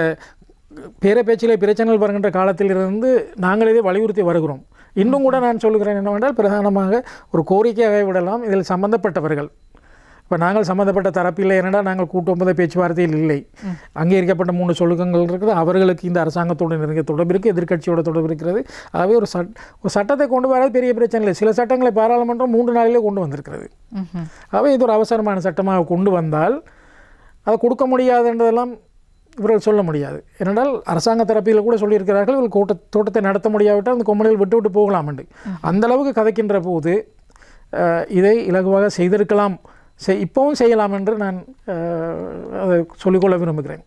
பேச்சிலே பிரச்சனைகள் வருகின்ற காலத்திலிருந்து நாங்கள் இதை வலியுறுத்தி வருகிறோம். இன்னும் கூட நான் சொல்கிறேன் என்னவென்றால், பிரதானமாக ஒரு கோரிக்கையாக விடலாம், இதில் சம்பந்தப்பட்டவர்கள். இப்போ நாங்கள் சம்மந்தப்பட்ட தரப்பில்லை, ஏனென்னா நாங்கள் கூட்டு ஒப்பந்த பேச்சுவார்த்தையில் இல்லை. அங்கீகரிக்கப்பட்ட 3 சொலுக்கங்கள் இருக்குது. அவர்களுக்கு இந்த அரசாங்கத்தோடு நெருங்கிய தொடர்பு இருக்குது, எதிர்க்கட்சியோட தொடர்பு இருக்கிறது. ஆகவே ஒரு சட்டத்தை கொண்டு வராது பெரிய பிரச்சனை இல்லை. சில சட்டங்களை பாராளுமன்றம் 3 நாளிலே கொண்டு வந்திருக்கிறது. ஆகவே இது ஒரு அவசரமான சட்டமாக கொண்டு வந்தால் அதை கொடுக்க முடியாதுன்றதெல்லாம் இவர்கள் சொல்ல முடியாது. ஏனென்றால் அரசாங்க தரப்பில் கூட சொல்லியிருக்கிறார்கள், இவர்கள் தோட்டத்தை நடத்த முடியாவிட்டால் அந்த கொம்பனிகள் விட்டு போகலாம் என்று. அந்தளவுக்கு கதைக்கின்ற போது இதை இலகுவாக செய்திருக்கலாம், இப்பவும் செய்யலாம் என்று நான் அதை சொல்லிக்கொள்ள விரும்புகிறேன்.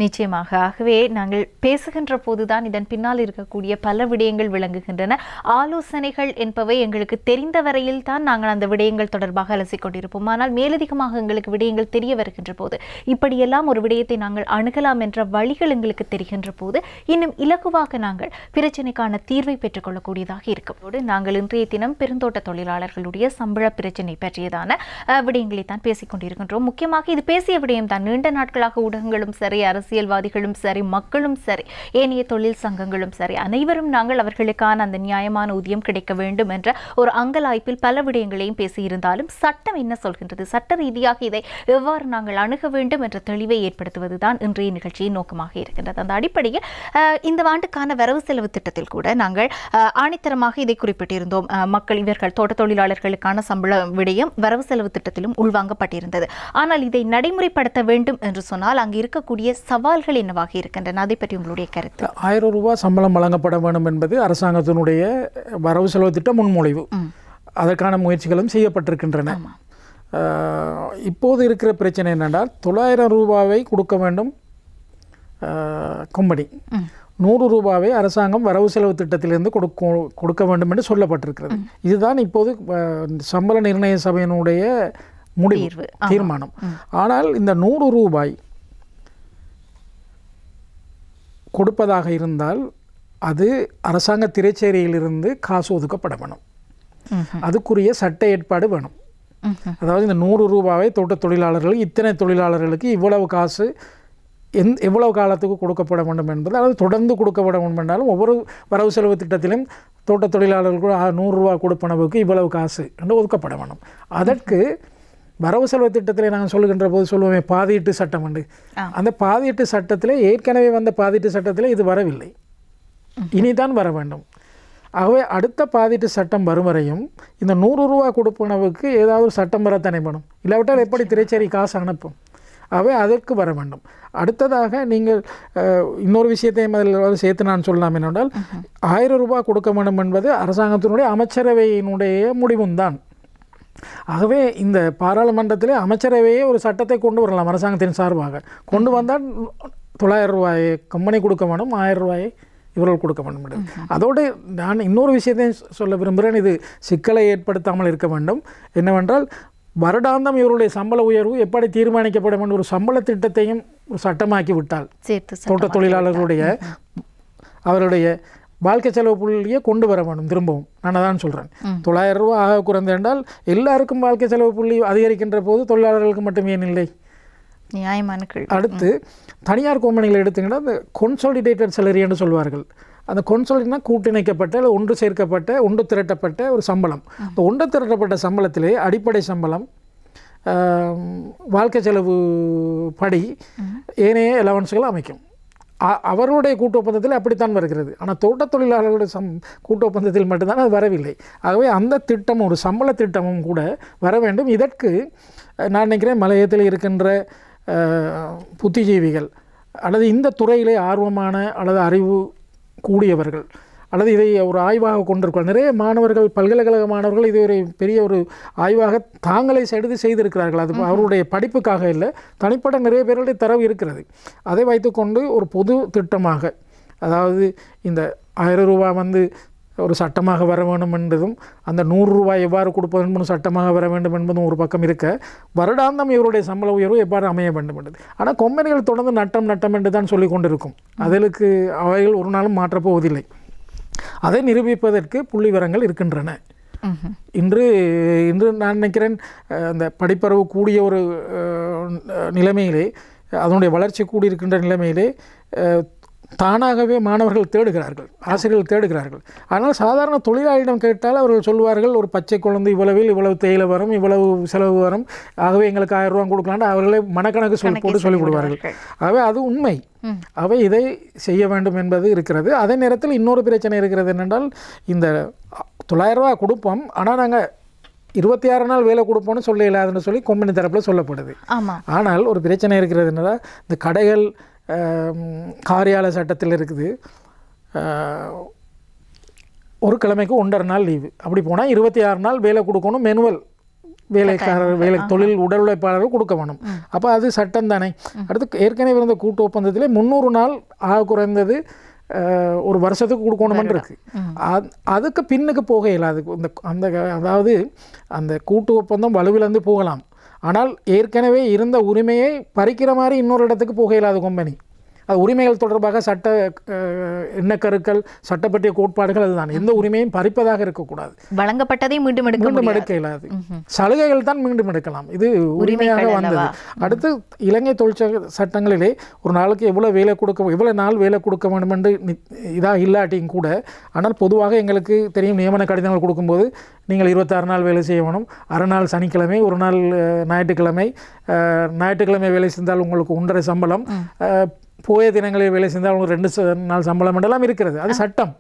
நிச்சயமாக. ஆகவே நாங்கள் பேசுகின்ற போதுதான் இதன் பின்னால் இருக்கக்கூடிய பல விடயங்கள் விளங்குகின்றன. ஆலோசனைகள் என்பவை எங்களுக்கு தெரிந்த வரையில் தான் நாங்கள் அந்த விடயங்கள் தொடர்பாக அலசிக் கொண்டிருப்போம். ஆனால் மேலதிகமாக எங்களுக்கு விடயங்கள் தெரிய வருகின்ற போது, இப்படியெல்லாம் ஒரு விடயத்தை நாங்கள் அணுகலாம் என்ற வழிகள் எங்களுக்கு தெரிகின்ற போது இன்னும் இலகுவாக நாங்கள் பிரச்சனைக்கான தீர்வை பெற்றுக்கொள்ளக்கூடியதாக இருக்கும். நாங்கள் இன்றைய தினம் பெருந்தோட்ட தொழிலாளர்களுடைய சம்பள பிரச்சனை பற்றியதான விடயங்களை தான் பேசிக் கொண்டிருக்கின்றோம். முக்கியமாக இது பேசிய விடயம் தான். நீண்ட நாட்களாக ஊடகங்களும் சரி, அரசியல்வாதிகளும் சரி, மக்களும் சரி, ஏனைய தொழில் சங்கங்களும் சரி, அனைவரும் நாங்கள் அவர்களுக்கான அந்த நியாயமான ஊதியம் கிடைக்க வேண்டும் என்ற ஒரு அங்கலாய்ப்பில் பல விடயங்களையும் பேசியிருந்தாலும், சட்டம் என்ன சொல்கின்றது, சட்ட ரீதியாக இதை எவ்வாறு நாங்கள் அணுக வேண்டும் என்ற தெளிவை ஏற்படுத்துவதுதான் இன்றைய நிகழ்ச்சியின் நோக்கமாக இருக்கின்றது. அந்த அடிப்படையில் இந்த ஆண்டுக்கான வரவு செலவு திட்டத்தில் கூட நாங்கள் ஆணித்தரமாக இதை குறிப்பிட்டிருந்தோம். இவர்கள் தோட்ட தொழிலாளர்களுக்கான சம்பள விடயம் வரவு செலவு திட்டத்திலும் உள்வாங்கப்பட்டிருந்தது. ஆனால் இதை நடைமுறைப்படுத்த வேண்டும் என்று சொன்னால் அங்கு இருக்கக்கூடிய சவால்கள் என்னவாக இருக்கின்றன, அதை பற்றி உங்களுடைய கருத்து? 1000 ரூபாய் சம்பளம் வழங்கப்பட வேண்டும் என்பது அரசாங்கத்தினுடைய வரவு செலவு திட்ட முன்மொழிவு. அதற்கான முயற்சிகளும் செய்யப்பட்டிருக்கின்றன. இப்போது இருக்கிற பிரச்சனை என்னென்றால், 900 ரூபாவை கொடுக்க வேண்டும் கம்பெனி, 100 ரூபாவை அரசாங்கம் வரவு செலவு திட்டத்திலிருந்து கொடுக்க வேண்டும் என்று சொல்லப்பட்டிருக்கிறது. இதுதான் இப்போது சம்பள நிர்ணய சபையினுடைய முடிவு தீர்மானம். ஆனால் இந்த 100 ரூபாய் கொடுப்பதாக இருந்தால் அது அரசாங்க திரைச்சேரியிலிருந்து காசு ஒதுக்கப்பட வேணும். அதுக்குரிய சட்ட ஏற்பாடு வேணும். அதாவது இந்த 100 ரூபாவை தோட்ட தொழிலாளர்கள், இத்தனை தொழிலாளர்களுக்கு இவ்வளவு காசு எவ்வளவு காலத்துக்கு கொடுக்கப்பட வேண்டும் என்பது, அதாவது தொடர்ந்து கொடுக்கப்பட வேண்டும் என்றாலும் ஒவ்வொரு வரவு செலவு திட்டத்திலும் தோட்ட தொழிலாளர்களுக்கு 100 ரூபா கொடுப்பனவுக்கு இவ்வளவு காசு என்று ஒதுக்கப்பட வேண்டும். அதற்கு வரவு செலவு திட்டத்தில் நாங்கள் சொல்லுகின்ற போது சொல்லுவோமே பாதீட்டு சட்டம் என்று. அந்த பாதீட்டு சட்டத்தில் ஏற்கனவே வந்த பாதீட்டு சட்டத்தில் இது வரவில்லை, இனிதான் வர வேண்டும். ஆகவே அடுத்த பாதீட்டு சட்டம் வரும் வரையும் இந்த 100 ரூபா கொடுப்பனவுக்கு ஏதாவது ஒரு சட்டம் வர தனிப்படும், இல்லாவிட்டால் எப்படி திரைச்சேரி காசு அனுப்பும்? ஆகவே அதற்கு வர வேண்டும். அடுத்ததாக நீங்கள் இன்னொரு விஷயத்தையும் அதில் சேர்த்து நான் சொல்லலாம் என்னென்றால் 1000 ரூபாய் கொடுக்க வேண்டும் என்பது அரசாங்கத்தினுடைய அமைச்சரவையினுடைய முடிவும் தான். ஆகவே இந்த பாராளுமன்றத்திலே அமைச்சரவையே ஒரு சட்டத்தை கொண்டு வரலாம், அரசாங்கத்தின் சார்பாக கொண்டு வந்தால் 900 ரூபாயை கம்பெனி கொடுக்க வேண்டும், 1000 ரூபாயை இவர்கள் கொடுக்க வேண்டும். அதோடு நான் இன்னொரு விஷயத்தையும் சொல்ல விரும்புகிறேன், இது சிக்கலை ஏற்படுத்தாமல் இருக்க வேண்டும். என்னவென்றால் வருடாந்தம் இவருடைய சம்பள உயர்வு எப்படி தீர்மானிக்கப்படும் என்ற ஒரு சம்பள திட்டத்தையும் சட்டமாக்கி விட்டால் தோட்ட தொழிலாளர்களுடைய அவருடைய வாழ்க்கை செலவு புள்ளியை கொண்டு வர வேண்டும். திரும்பவும் நான் அதான் சொல்கிறேன், 900 ரூபா ஆக குறைந்து என்றால் எல்லாருக்கும் வாழ்க்கை செலவு புள்ளி அதிகரிக்கின்ற போது தொழிலாளர்களுக்கு மட்டும் ஏன் இல்லை? நியாயமான. அடுத்து தனியார் கம்பெனிகளை எடுத்தீங்கன்னா அந்த கொன்சாலிடேட்டட் சேலரி என்று சொல்வார்கள். அந்த கொன்சாலிட்னா கூட்டிணைக்கப்பட்ட அல்லது ஒன்று சேர்க்கப்பட்ட ஒன்று திரட்டப்பட்ட ஒரு சம்பளம். அந்த ஒன்று திரட்டப்பட்ட சம்பளத்திலே அடிப்படை சம்பளம், வாழ்க்கை செலவு படி ஏனைய அலவன்ஸ்கள் அமைக்கும். அவருடைய கூட்டு ஒப்பந்தத்தில் அப்படித்தான் வருகிறது. ஆனால் தோட்ட தொழிலாளர்களுடைய கூட்டு ஒப்பந்தத்தில் மட்டும்தான் அது வரவில்லை. ஆகவே அந்த திட்டம் ஒரு சம்பள திட்டமும் கூட வர வேண்டும். இதற்கு நான் நினைக்கிறேன் மலையத்தில் இருக்கின்ற புத்திஜீவிகள் அல்லது இந்த துறையிலே ஆர்வமான அல்லது அறிவு கூடியவர்கள் அல்லது இதை ஒரு ஆய்வாக கொண்டிருக்கிறார். நிறைய மாணவர்கள், பல்கலைக்கழக மாணவர்கள் இது ஒரு பெரிய ஒரு ஆய்வாக தாங்களே எடுத்து செய்திருக்கிறார்கள். அது அவருடைய படிப்புக்காக இல்லை, தனிப்பட்ட நிறைய பேருடைய தரவு இருக்கிறது. அதை வைத்துக்கொண்டு ஒரு பொது திட்டமாக, அதாவது இந்த 1000 ரூபாய் ஒரு சட்டமாக வர வேண்டும் என்பதும் அந்த 100 ரூபாய் எவ்வாறு கொடுப்பது என்பதும் சட்டமாக வர வேண்டும் என்பதும் ஒரு பக்கம் இருக்க, வருடாந்தம் இவருடைய சம்பள உயர்வு எவ்வாறு அமைய வேண்டும் என்பது. ஆனால் கம்பெனிகள் தொடர்ந்து நட்டம் என்று தான் சொல்லிக் கொண்டிருக்கும். அதற்கு அவைகள் ஒரு நாளும் மாற்றப்போவதில்லை. அதை நிரூபிப்பதற்கு புள்ளிவிவரங்கள் இருக்கின்றன. இன்று நான் நினைக்கிறேன் அந்த படிப்பறிவு கூடிய ஒரு நிலைமையிலே, அதனுடைய வளர்ச்சி கூடியிருக்கின்ற நிலைமையிலே தானாகவே மாணவர்கள் தேடுகிறார்கள், ஆசிரியர்கள் தேடுகிறார்கள். ஆனால் சாதாரண தொழிலாளியிடம் கேட்டால் அவர்கள் சொல்வார்கள், ஒரு பச்சை குழந்தை இவ்வளவில் இவ்வளவு தேயிலை வரும், இவ்வளவு செலவு வரும், ஆகவே எங்களுக்கு 1000 ரூபா கொடுக்கலான்னு அவர்களே மனக்கணக்கு போட்டு சொல்லிக் கொடுவார்கள். ஆகவே அது உண்மை. அவை இதை செய்ய வேண்டும் என்பது இருக்கிறது. அதே நேரத்தில் இன்னொரு பிரச்சனை இருக்கிறது என்னென்றால், இந்த 900 ரூபா கொடுப்போம், ஆனால் நாங்கள் 26 நாள் வேலை கொடுப்போம்னு சொல்ல இல்லாதுன்னு சொல்லி கம்பெனி தரப்பில் சொல்லப்படுது. ஆனால் ஒரு பிரச்சனை இருக்கிறது என்னன்னா, இந்த கடைகள் காரியாலய சட்டத்தில் இருக்குது, ஒரு கிழமைக்கு 1.5 நாள் லீவு. அப்படி போனால் 26 நாள் வேலை கொடுக்கணும், மேனுவல் வேலைக்காரர் தொழில் உடல் உழைப்பாளர்கள் கொடுக்க வேணும். அப்போ அது சட்டம் தானே. அடுத்து ஏற்கனவே இருந்த கூட்டு ஒப்பந்தத்திலே 300 நாள் ஆக குறைந்தது ஒரு வருஷத்துக்கு கொடுக்கணுமென்று இருக்கு. அதுக்கு பின்னுக்கு போக இயலாது. அந்த அதாவது அந்த கூட்டு ஒப்பந்தம் வலுவிழந்து போகலாம், ஆனால் ஏற்கனவே இருந்த உரிமையை பறிக்கிற மாதிரி இன்னொரு இடத்துக்கு போக இயலாது கம்பெனி. அது உரிமைகள் தொடர்பாக சட்ட எண்ணக்கருக்கள், சட்டப்பற்றிய கோட்பாடுகள் அதுதான். எந்த உரிமையும் பறிப்பதாக இருக்கக்கூடாது. வழங்கப்பட்டதை மீண்டும் எடுக்க இயலாது. சலுகைகள் தான் மீண்டும் எடுக்கலாம். இது உரிமையாக வந்தது. அடுத்து இலங்கை தொழிற்சங்க சட்டங்களிலே ஒரு நாளுக்கு எவ்வளவு வேலை கொடுக்க, எவ்வளவு நாள் வேலை கொடுக்க வேண்டும் என்று இதாக இல்லாட்டியும் கூட, ஆனால் பொதுவாக எங்களுக்கு தெரியும், நியமன கடிதங்கள் கொடுக்கும்போது நீங்கள் 26 நாள் வேலை செய்ய வேணும், அரை நாள் சனிக்கிழமை, ஒரு நாள் ஞாயிற்றுக்கிழமை, ஞாயிற்றுக்கிழமை வேலை செஞ்சால் உங்களுக்கு 1.5 சம்பளம், போய தினங்களில் வேலை செஞ்சால் உங்களுக்கு 2 நாள் சம்பளம் என்றெல்லாம் இருக்கிறது. அது சட்டம்.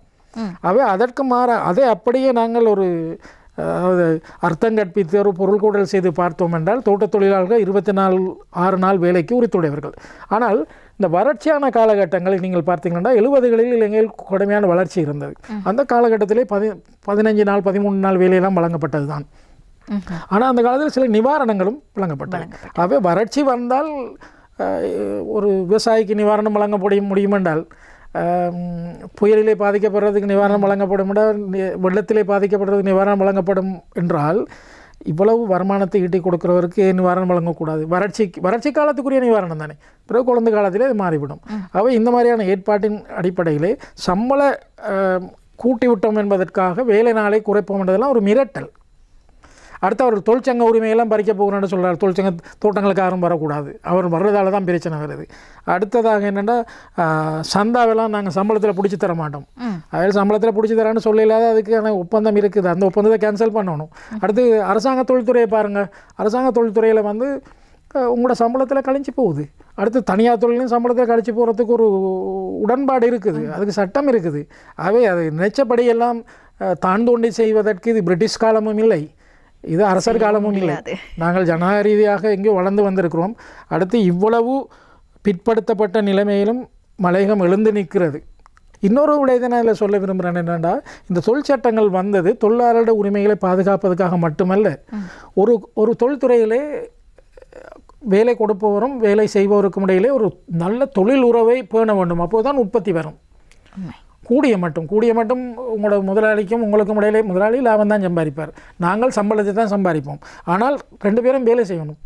அவை அதற்கு மாற அதை அப்படியே நாங்கள் ஒரு அர்த்தம் கற்பித்து ஒரு பொருள் கூடல் செய்து பார்த்தோம் என்றால், தோட்ட தொழிலாளர்கள் 24 நாள் வேலைக்கு உரித்துடையவர்கள். ஆனால் இந்த வறட்சியான காலகட்டங்களில் நீங்கள் பார்த்தீங்கன்னா 70களில் இலங்கையில் கடுமையான வளர்ச்சி இருந்தது. அந்த காலகட்டத்திலே 15 நாள் 13 நாள் வேலையெல்லாம் வழங்கப்பட்டது தான். ஆனால் அந்த காலத்தில் சில நிவாரணங்களும் வழங்கப்பட்டது. ஆகவே வறட்சி வந்தால் ஒரு விவசாயிக்கு நிவாரணம் வழங்கப்பட முடியும் என்றால், புயலிலே பாதிக்கப்படுறதுக்கு நிவாரணம் வழங்கப்படும் என்றால், வெள்ளத்திலே பாதிக்கப்படுறதுக்கு நிவாரணம் வழங்கப்படும் என்றால், இவ்வளவு வருமானத்தை ஈட்டி கொடுக்குறவருக்கு நிவாரணம் வழங்கக்கூடாது? வறட்சி காலத்துக்குரிய நிவாரணம் தானே, பிறகு குழந்தை காலத்திலே அது மாறிவிடும். அவை இந்த மாதிரியான ஏற்பாட்டின் அடிப்படையிலே சம்பள கூட்டி விட்டோம் என்பதற்காக வேலை நாளை குறைப்போம் என்றதெல்லாம் ஒரு மிரட்டல். அடுத்து அவர் தொழிற்சங்க உரிமையெல்லாம் பறிக்க போகிறோன்னு சொல்கிறார். தொழிற்சங்க தோட்டங்களுக்கு யாரும் வரக்கூடாது, அவர் வர்றதால தான் பிரச்சனை வருது. அடுத்ததாக என்னென்னா, சந்தாவெல்லாம் நாங்கள் சம்பளத்தில் பிடிச்சி தர மாட்டோம், அதில் சம்பளத்தில் பிடிச்சி தரான்னு சொல்லலாத, அதுக்கான ஒப்பந்தம் இருக்குது, அந்த ஒப்பந்தத்தை கேன்சல் பண்ணணும். அடுத்து அரசாங்க தொழில்துறையை பாருங்கள், அரசாங்க தொழில்துறையில் உங்களோட சம்பளத்தில் கழிஞ்சு போகுது. அடுத்து தனியார் தொழிலையும் சம்பளத்தில் கழிச்சு போகிறதுக்கு ஒரு உடன்பாடு இருக்குது, அதுக்கு சட்டம் இருக்குது. ஆகவே அது நினைச்சபடியெல்லாம் தான் தோண்டி செய்வதற்கு இது பிரிட்டிஷ் காலமும் இல்லை, இது அரசர் காலமும் இல்லை. நாங்கள் ஜனநாயக ரீதியாக எங்கேயோ வளர்ந்து வந்திருக்கிறோம். அடுத்து இவ்வளவு பிற்படுத்தப்பட்ட நிலைமையிலும் மலையகம் எழுந்து நிற்கிறது. இன்னொரு விடயத்தை நான் இதில் சொல்ல விரும்புகிறேன் என்னென்னா, இந்த தொழிற்சட்டங்கள் வந்தது தொழிலாளருடைய உரிமைகளை பாதுகாப்பதற்காக மட்டுமல்ல. ஒரு தொழில்துறையிலே வேலை கொடுப்பவரும் வேலை செய்பவருக்கும் இடையிலே ஒரு நல்ல தொழில் உறவை பேண வேண்டும். அப்போது தான் உற்பத்தி வரும். கூடிய மட்டும் உங்களோட முதலாளிக்கும் உங்களுக்கும் இடையிலே முதலாளி லாபம் தான் சம்பாதிப்பார், நாங்கள் சம்பளத்தை தான் சம்பாதிப்போம். ஆனால் 2 பேரும் வேலை செய்யணும்.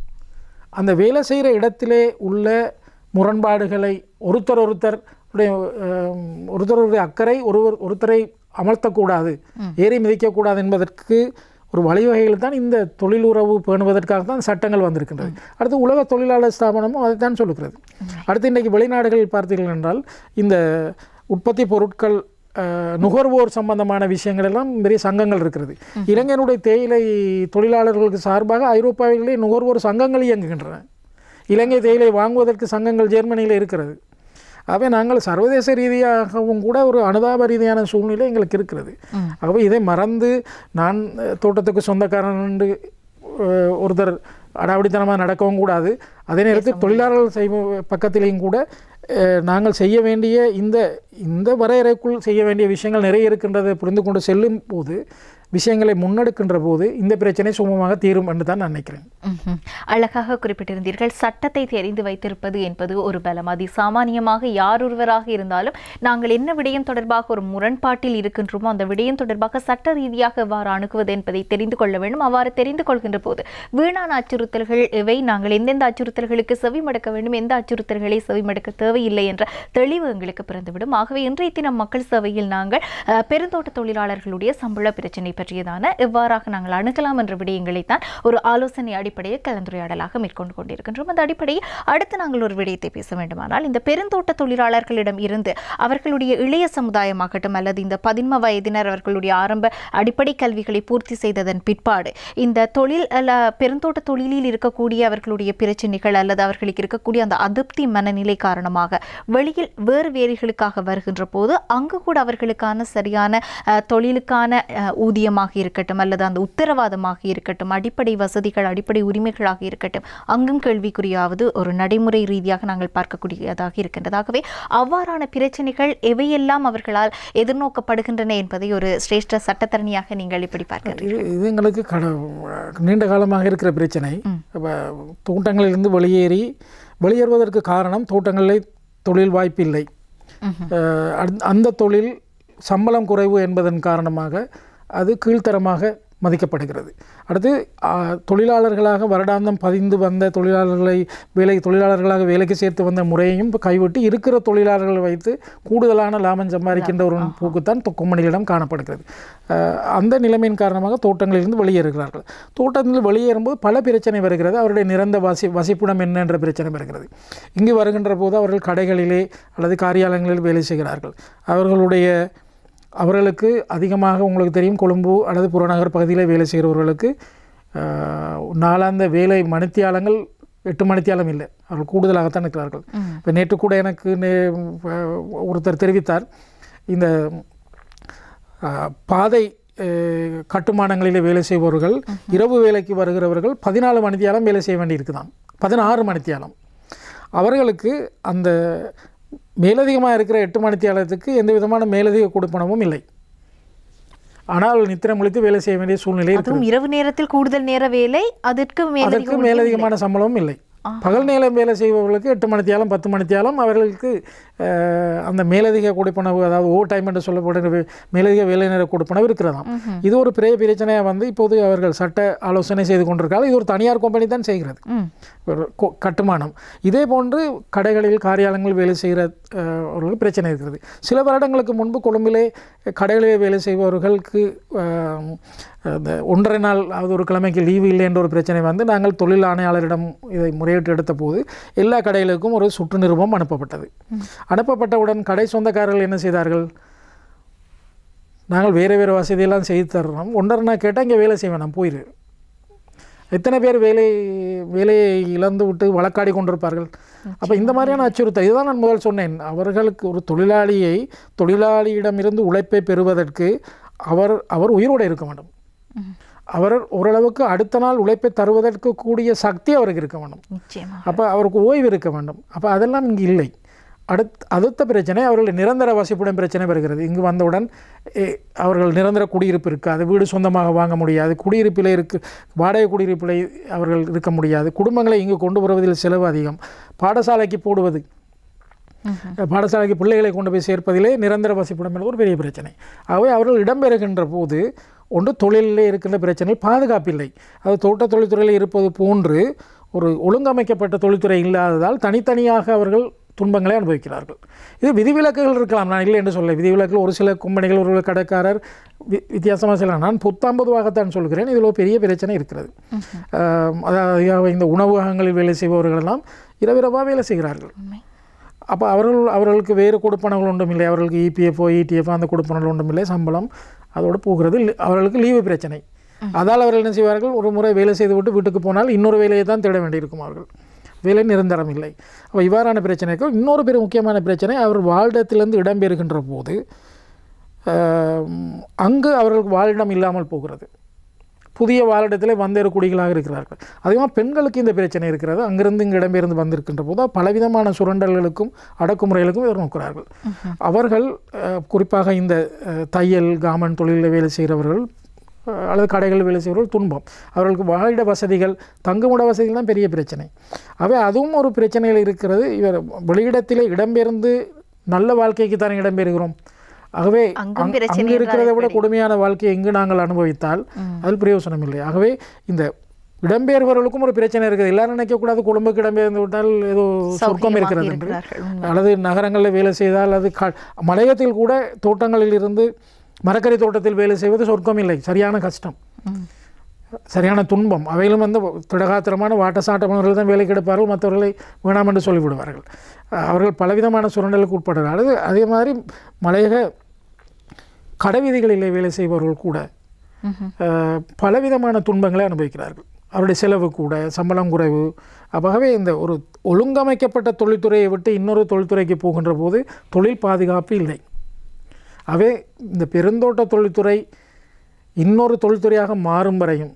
அந்த வேலை செய்கிற இடத்திலே உள்ள முரண்பாடுகளை ஒருத்தருடைய அக்கறை ஒருத்தரை அமர்த்தக்கூடாது, ஏறி மிதிக்கக்கூடாது என்பதற்கு ஒரு வழிவகைகள் தான் இந்த தொழில் உறவு பேணுவதற்காக தான் சட்டங்கள் வந்திருக்கின்றது. அடுத்து உலக தொழிலாளர் ஸ்தாபனமும் அதை தான் சொல்லுகிறது. அடுத்து இன்றைக்கு வெளிநாடுகளில் பார்த்தீர்கள் என்றால் இந்த உற்பத்தி பொருட்கள் நுகர்வோர் சம்பந்தமான விஷயங்கள் எல்லாம் பெரிய சங்கங்கள் இருக்கிறது. இலங்கையினுடைய தேயிலை தொழிலாளர்களுக்கு சார்பாக ஐரோப்பாவிலே நுகர்வோர் சங்கங்கள் இயங்குகின்றன. இலங்கை தேயிலை வாங்குவதற்கு சங்கங்கள் ஜெர்மனியில் இருக்கிறது. ஆகவே நாங்கள் சர்வதேச ரீதியாகவும் கூட ஒரு அனுதாப ரீதியான சூழ்நிலை எங்களுக்கு இருக்கிறது. ஆகவே இதை மறந்து நான் தோட்டத்துக்கு சொந்தக்காரன் என்று ஒருத்தர் அடாவடித்தனமாக நடக்கவும் கூடாது. அதே நேரத்தில் தொழிலாளர்கள் பக்கத்திலேயும் கூட நாங்கள் செய்ய வேண்டிய இந்த வரையறைக்குள் செய்ய வேண்டிய விஷயங்கள் நிறைய இருக்கின்றதை புரிந்து கொண்டு செல்லும் போது, விஷயங்களை முன்னெடுக்கின்ற போது இந்த பிரச்சனை சுமூகமாக தீரும் என்று தான் நான் நினைக்கிறேன். அழகாக குறிப்பிட்டிருந்தீர்கள். சட்டத்தை தெரிந்து வைத்திருப்பது என்பது ஒரு பலம். அது சாமானியமாக யாரொருவராக இருந்தாலும் நாங்கள் என்ன விடயம் தொடர்பாக ஒரு முரண்பாட்டில் இருக்கின்றோமோ அந்த விடயம் தொடர்பாக சட்ட ரீதியாக எவ்வாறு அணுகுவது என்பதை தெரிந்து கொள்ள வேண்டும். அவ்வாறு தெரிந்து கொள்கின்ற போது வீணான அச்சுறுத்தல்கள் எவை, நாங்கள் எந்தெந்த அச்சுறுத்தல்களுக்கு செவிமடுக்க வேண்டும், எந்த அச்சுறுத்தல்களை செவிமடுக்க தேவையில்லை என்ற தெளிவு எங்களுக்கு பிறந்துவிடும். ஆகவே இன்றைய தினம் மக்கள் சேவையில் நாங்கள் பெருந்தோட்ட தொழிலாளர்களுடைய சம்பள பிரச்சனை பற்றியதான எவ்வாறாக நாங்கள் அணுகலாம் என்ற விடயங்களைத்தான் ஒரு ஆலோசனை அடிப்படையில் கலந்துரையாடலாக மேற்கொண்டு கொண்டிருக்கின்றோம். அந்த அடிப்படையில் அடுத்து நாங்கள் ஒரு விடயத்தை பேச வேண்டுமானால், இந்த பெருந்தோட்ட தொழிலாளர்களிடம் இருந்து அவர்களுடைய இளைய சமுதாயமாகட்டும் அல்லது இந்த 11 வயதினர் அவர்களுடைய ஆரம்ப அடிப்படை கல்விகளை பூர்த்தி செய்ததன் பிற்பாடு இந்த பெருந்தோட்ட தொழிலில் இருக்கக்கூடிய அவர்களுடைய பிரச்சனைகள் அல்லது அவர்களுக்கு இருக்கக்கூடிய அந்த அதிருப்தி மனநிலை காரணமாக வெளியில் வேறு வேலைகளுக்காக வருகின்ற போது அங்கு கூட அவர்களுக்கான சரியான தொழிலுக்கான ஊதியமாக இருக்கட்டும் அல்லது அந்த உத்தரவாதமாக இருக்கட்டும், அடிப்படை வசதிகள் அடிப்படை உரிமைகளாக இருக்கட்டும், அங்கும் கேள்விக்குறியாவது ஒரு நடைமுறை ரீதியாக நாங்கள் பார்க்கக்கூடியதாக இருக்கின்றது. ஆகவே அவ்வாறான பிரச்சனைகள் எவையெல்லாம் அவர்களால் எதிர்நோக்கப்படுகின்றன என்பதை ஒரு சிரேஷ்ட சட்டத்தரணியாக நீங்கள் இப்படி பார்க்கிறீர்கள்? இது எங்களுக்கு நீண்ட காலமாக இருக்கிற பிரச்சனை. தோட்டங்களிலிருந்து வெளியேறுவதற்கு காரணம் தோட்டங்களில் தொழில் வாய்ப்பு இல்லை, அந்த தொழில் சம்பளம் குறைவு என்பதன் காரணமாக அது கீழ்த்தரமாக மதிக்கப்படுகிறது. அடுத்து தொழிலாளர்களாக வருடாந்தம் பதிந்து வந்த தொழிலாளர்களாக வேலைக்கு சேர்த்து வந்த முறையையும் கைவிட்டு இருக்கிற தொழிலாளர்களை வைத்து கூடுதலான லாபம் சம்பாதிக்கின்ற ஒரு போக்குத்தான் கொம்பனிகளிடம் காணப்படுகிறது. அந்த நிலைமையின் காரணமாக தோட்டங்களிலிருந்து வெளியேறுகிறார்கள். தோட்டத்தில் வெளியேறும்போது பல பிரச்சனை வருகிறது. அவருடைய நிரந்த வசிப்பிடம் என்ன என்ற பிரச்சனை வருகிறது. இங்கு வருகின்ற போது அவர்கள் கடைகளிலே அல்லது காரியாலயங்களில் வேலை செய்கிறார்கள். அவர்களுக்கு அதிகமாக உங்களுக்கு தெரியும், கொழும்பு அல்லது புறநகர் பகுதியில் வேலை செய்கிறவர்களுக்கு நாளாந்த வேலை மணித்தியாலங்கள் 8 மணித்தியாலம் இல்லை, அவர்கள் கூடுதலாகத்தான் இருக்கிறார்கள். இப்போ நேற்று கூட எனக்கு ஒருத்தர் தெரிவித்தார், இந்த பாதை கட்டுமானங்களிலே வேலை செய்பவர்கள் இரவு வேலைக்கு வருகிறவர்கள் 14 மணித்தியாலம் வேலை செய்ய வேண்டியிருக்குதான், 16 மணித்தியாலம். அவர்களுக்கு அந்த மேலதிகமாக இருக்கிற 8 மணித்தியாலத்துக்கு எந்த விதமான மேலதிக கொடுப்பனவும் இல்லை. ஆனால் நித்திரை முழித்து வேலை செய்ய வேண்டிய சூழ்நிலை இருக்குது. இரவு நேரத்தில் கூடுதல் நேர வேலை, அதற்கு மேலதிகமான சம்பளமும் இல்லை. பகல் நேரம் வேலை செய்பவர்களுக்கு 8 மணித்தியாலம் 10 மணித்தியாலம் அவர்களுக்கு அந்த மேலதிக கொடுப்பனவு, அதாவது ஓவர் டைம் என்று சொல்லப்படுகிற மேலதிக வேலை நேர கொடுப்பனவு இருக்கிறதாம். இது ஒரு பெரிய பிரச்சனையாக வந்து இப்போது அவர்கள் சட்ட ஆலோசனை செய்து கொண்டிருக்காங்க. இது ஒரு தனியார் கம்பெனி தான் செய்கிறது கட்டுமானம். இதே போன்று கடைகளில் காரியாலயங்களில் வேலை செய்கிறவர்களுக்கு பிரச்சனை இருக்கிறது. சில வருடங்களுக்கு முன்பு கொழும்பிலே கடைகளிலே வேலை செய்பவர்களுக்கு அந்த 1.5 நாள் அது ஒரு கிழமைக்கு லீவு இல்லை என்ற ஒரு பிரச்சனை வந்து நாங்கள் தொழில் ஆணையாளரிடம் இதை முறையிட்டு எடுத்த போது எல்லா கடைகளுக்கும் ஒரு சுற்று நிருபம் அனுப்பப்பட்டது. அனுப்பப்பட்டவுடன் கடை சொந்தக்காரர்கள் என்ன செய்தார்கள், நாங்கள் வேறு வசதியெல்லாம் செய்து தர்றோம், 1.5 நாள் கேட்டால் இங்கே வேலை செய்வேன், நான் போயிரு. எத்தனை பேர் வேலையை இழந்து விட்டு வழக்காடி கொண்டிருப்பார்கள். அப்போ இந்த மாதிரியான அச்சுறுத்தல், இதுதான் நான் முதல் சொன்னேன். அவர்களுக்கு ஒரு தொழிலாளியிடமிருந்து உழைப்பை பெறுவதற்கு அவர் உயிரோடு இருக்க வேண்டும். அவர் ஓரளவுக்கு அடுத்த நாள் உழைப்பை தருவதற்கு கூடிய சக்தி அவருக்கு இருக்க வேண்டும். அப்போ அவருக்கு ஓய்வு இருக்க வேண்டும். அப்போ அதெல்லாம் இங்கு இல்லை. அடுத்த பிரச்சனை அவர்கள் நிரந்தர வசிப்புடன் பிரச்சனை வருகிறது. இங்கு வந்தவுடன் அவர்கள் நிரந்தர குடியிருப்பு இருக்காது, வீடு சொந்தமாக வாங்க முடியாது, குடியிருப்பில் வாடகை குடியிருப்பில் அவர்கள் இருக்க முடியாது, குடும்பங்களை இங்கு கொண்டு வருவதில் செலவு அதிகம், பாடசாலைக்கு போடுவது, பாடசாலைக்கு பிள்ளைகளை கொண்டு போய் சேர்ப்பதிலே நிரந்தர வசிப்புடன் என்பது ஒரு பெரிய பிரச்சனை. ஆகவே அவர்கள் இடம்பெறுகின்ற போது ஒன்று தொழிலிலே இருக்கின்ற பிரச்சனை பாதுகாப்பில்லை. அது தோட்ட தொழில்துறையில் இருப்பது போன்று ஒரு ஒழுங்கமைக்கப்பட்ட தொழில்துறை இல்லாததால் தனித்தனியாக அவர்கள் துன்பங்களை அனுபவிக்கிறார்கள். இது விதிவிலக்குகள் இருக்கலாம், நான் இல்லை என்று சொல்ல. விதிவிலக்கில் ஒரு சில கம்பெனிகள், ஒரு கடைக்காரர் வித்தியாசமாக சொல்லலாம். நான் பொத்தாம்பதுவாகத்தான் சொல்கிறேன். இதில் ஒரு பெரிய பிரச்சனை இருக்கிறது. அதாவது இந்த உணவகங்களில் வேலை செய்பவர்களெல்லாம் இரவிரவாக வேலை செய்கிறார்கள். அப்போ அவர்களுக்கு வேறு கொடுப்பனங்கள் ஒன்றும் இல்லை. அவர்களுக்கு இபிஎஃப்ஓ இடிஎஃப்ஓ அந்த கொடுப்பனங்கள் ஒன்றும் இல்லை. சம்பளம் அதோடு போகிறது. அவர்களுக்கு லீவு பிரச்சனை. அதால் அவர்கள் என்ன செய்வார்கள், ஒரு முறை வேலை செய்துவிட்டு வீட்டுக்கு போனால் இன்னொரு வேலையை தான் தேட வேண்டியிருக்கும். அவர்கள் வேலை நிரந்தரம் இல்லை. அப்போ இவ்வாறான பிரச்சனைக்கு இன்னொரு பெரிய முக்கியமான பிரச்சனை, அவர் வாழிடத்திலிருந்து இடம்பெறுகின்ற போது அங்கு அவர்களுக்கு வாழிடம் இல்லாமல் போகிறது. புதிய வாழிடத்தில் வந்தேறு குடிகளாக இருக்கிறார்கள். அதிகமாக பெண்களுக்கு இந்த பிரச்சனை இருக்கிறது. அங்கிருந்து இங்கு இடம்பெயர்ந்து வந்திருக்கின்ற போது பலவிதமான சுரண்டல்களுக்கும் அடக்குமுறைகளுக்கும் எதிர்நோக்கிறார்கள். அவர்கள் குறிப்பாக இந்த தையல் கார்மெண்ட் தொழிலில் வேலை செய்கிறவர்கள் அல்லது கடைகளில் வேலை செய்கிறவர்கள் துன்பம். அவர்களுக்கு வாழிட வசதிகள், தங்குமிட வசதிகள் தான் பெரிய பிரச்சனை. அவை அதுவும் ஒரு பிரச்சனையில் இருக்கிறது. இவர் வெளியிடத்திலே இடம்பெயர்ந்து நல்ல வாழ்க்கைக்கு தானே இடம்பெறுகிறோம். ஆகவே அங்கு இருக்கிறதை விட கொடுமையான வாழ்க்கையை எங்கு நாங்கள் அனுபவித்தால் அதில் பிரயோசனம் இல்லை. ஆகவே இந்த இடம்பெயர்வர்களுக்கும் ஒரு பிரச்சனை இருக்குது. எல்லாரும் நினைக்கக்கூடாது கொழும்புக்கு இடம்பெயர்ந்து விட்டால் ஏதோ சொர்க்கம் இருக்கிறது என்று, அல்லது நகரங்களில் வேலை செய்தால் அது மலையத்தில் கூட தோட்டங்களில் இருந்து மரக்கறி தோட்டத்தில் வேலை செய்வது சொர்க்கம் இல்லை. சரியான கஷ்டம், சரியான துன்பம். அவையிலும் வந்து திடகாத்திரமான வாட்டசாட்டமானவர்கள் தான் வேலைக்கு எடுப்பார்கள், மற்றவர்களை வேணாம் என்று சொல்லிவிடுவார்கள். அவர்கள் பலவிதமான சுரண்டலுக்கு உட்படுகிறார்கள். அதே மாதிரி மலையக கடைவீதிகளிலே வேலை செய்பவர்கள் கூட பலவிதமான துன்பங்களை அனுபவிக்கிறார்கள். அவருடைய செலவு கூட, சம்பளம் குறைவு. ஆகவே இந்த ஒரு ஒழுங்கமைக்கப்பட்ட தொழில்துறையை விட்டு இன்னொரு தொழில்துறைக்கு போகின்ற போது தொழில் பாதுகாப்பு இல்லை. ஆகவே இந்த பெருந்தோட்ட தொழில்துறை இன்னொரு தொழில்துறையாக மாறும் வரையும்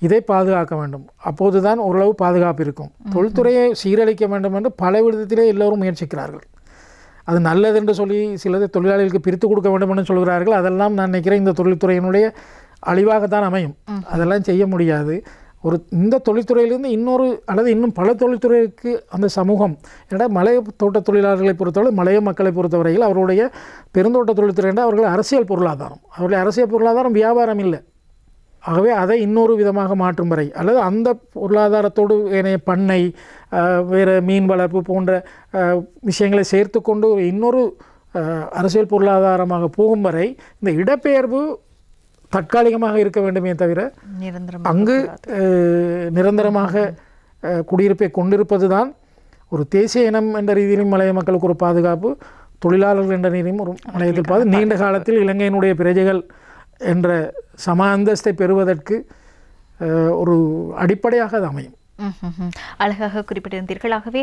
இதை பாதுகாக்க வேண்டும். அப்போது தான் ஓரளவு பாதுகாப்பு இருக்கும். தொழில்துறையை சீரழிக்க வேண்டும் என்று பல விதத்திலே எல்லோரும் முயற்சிக்கிறார்கள். அது நல்லது என்று சொல்லி சிலது தொழிலாளிகளுக்கு பிரித்து கொடுக்க வேண்டும் என்று சொல்கிறார்கள். அதெல்லாம் நான் நினைக்கிறேன் இந்த தொழில்துறையினுடைய அழிவாகத்தான் அமையும். அதெல்லாம் செய்ய முடியாது. இந்த தொழில்துறையிலிருந்து இன்னொரு அல்லது இன்னும் பல தொழில்துறைக்கு அந்த சமூகம், ஏன்னா மலைய தோட்ட தொழிலாளர்களை பொறுத்தவரை, மலைய மக்களை பொறுத்தவரையில் அவருடைய பெருந்தோட்ட தொழில்துறை என்றால் அவர்கள் அரசியல் பொருளாதாரம், அவருடைய அரசியல் பொருளாதாரம் வியாபாரம் இல்லை. ஆகவே அதை இன்னொரு விதமாக மாற்றும் வரை, அல்லது அந்த பொருளாதாரத்தோடு ஏனைய பண்ணை, வேறு மீன் வளர்ப்பு போன்ற விஷயங்களை சேர்த்து கொண்டு இன்னொரு அரசியல் பொருளாதாரமாக போகும் வரை இந்த இடப்பெயர்வு தற்காலிகமாக இருக்க வேண்டுமே தவிர அங்கு நிரந்தரமாக குடியிருப்பை கொண்டிருப்பது தான் ஒரு தேசிய இனம் என்ற ரீதியிலும் மலைய மக்களுக்கு ஒரு பாதுகாப்பு, தொழிலாளர்கள் என்ற ரீதியும் ஒரு மலையத்தில் பாது, நீண்ட காலத்தில் இலங்கையினுடைய பிரஜைகள் என்ற சம அந்தஸ்தை பெறுவதற்கு ஒரு அடிப்படையாக அது அமையும். அழகாக குறிப்பிட்டிருந்தீர்கள். ஆகவே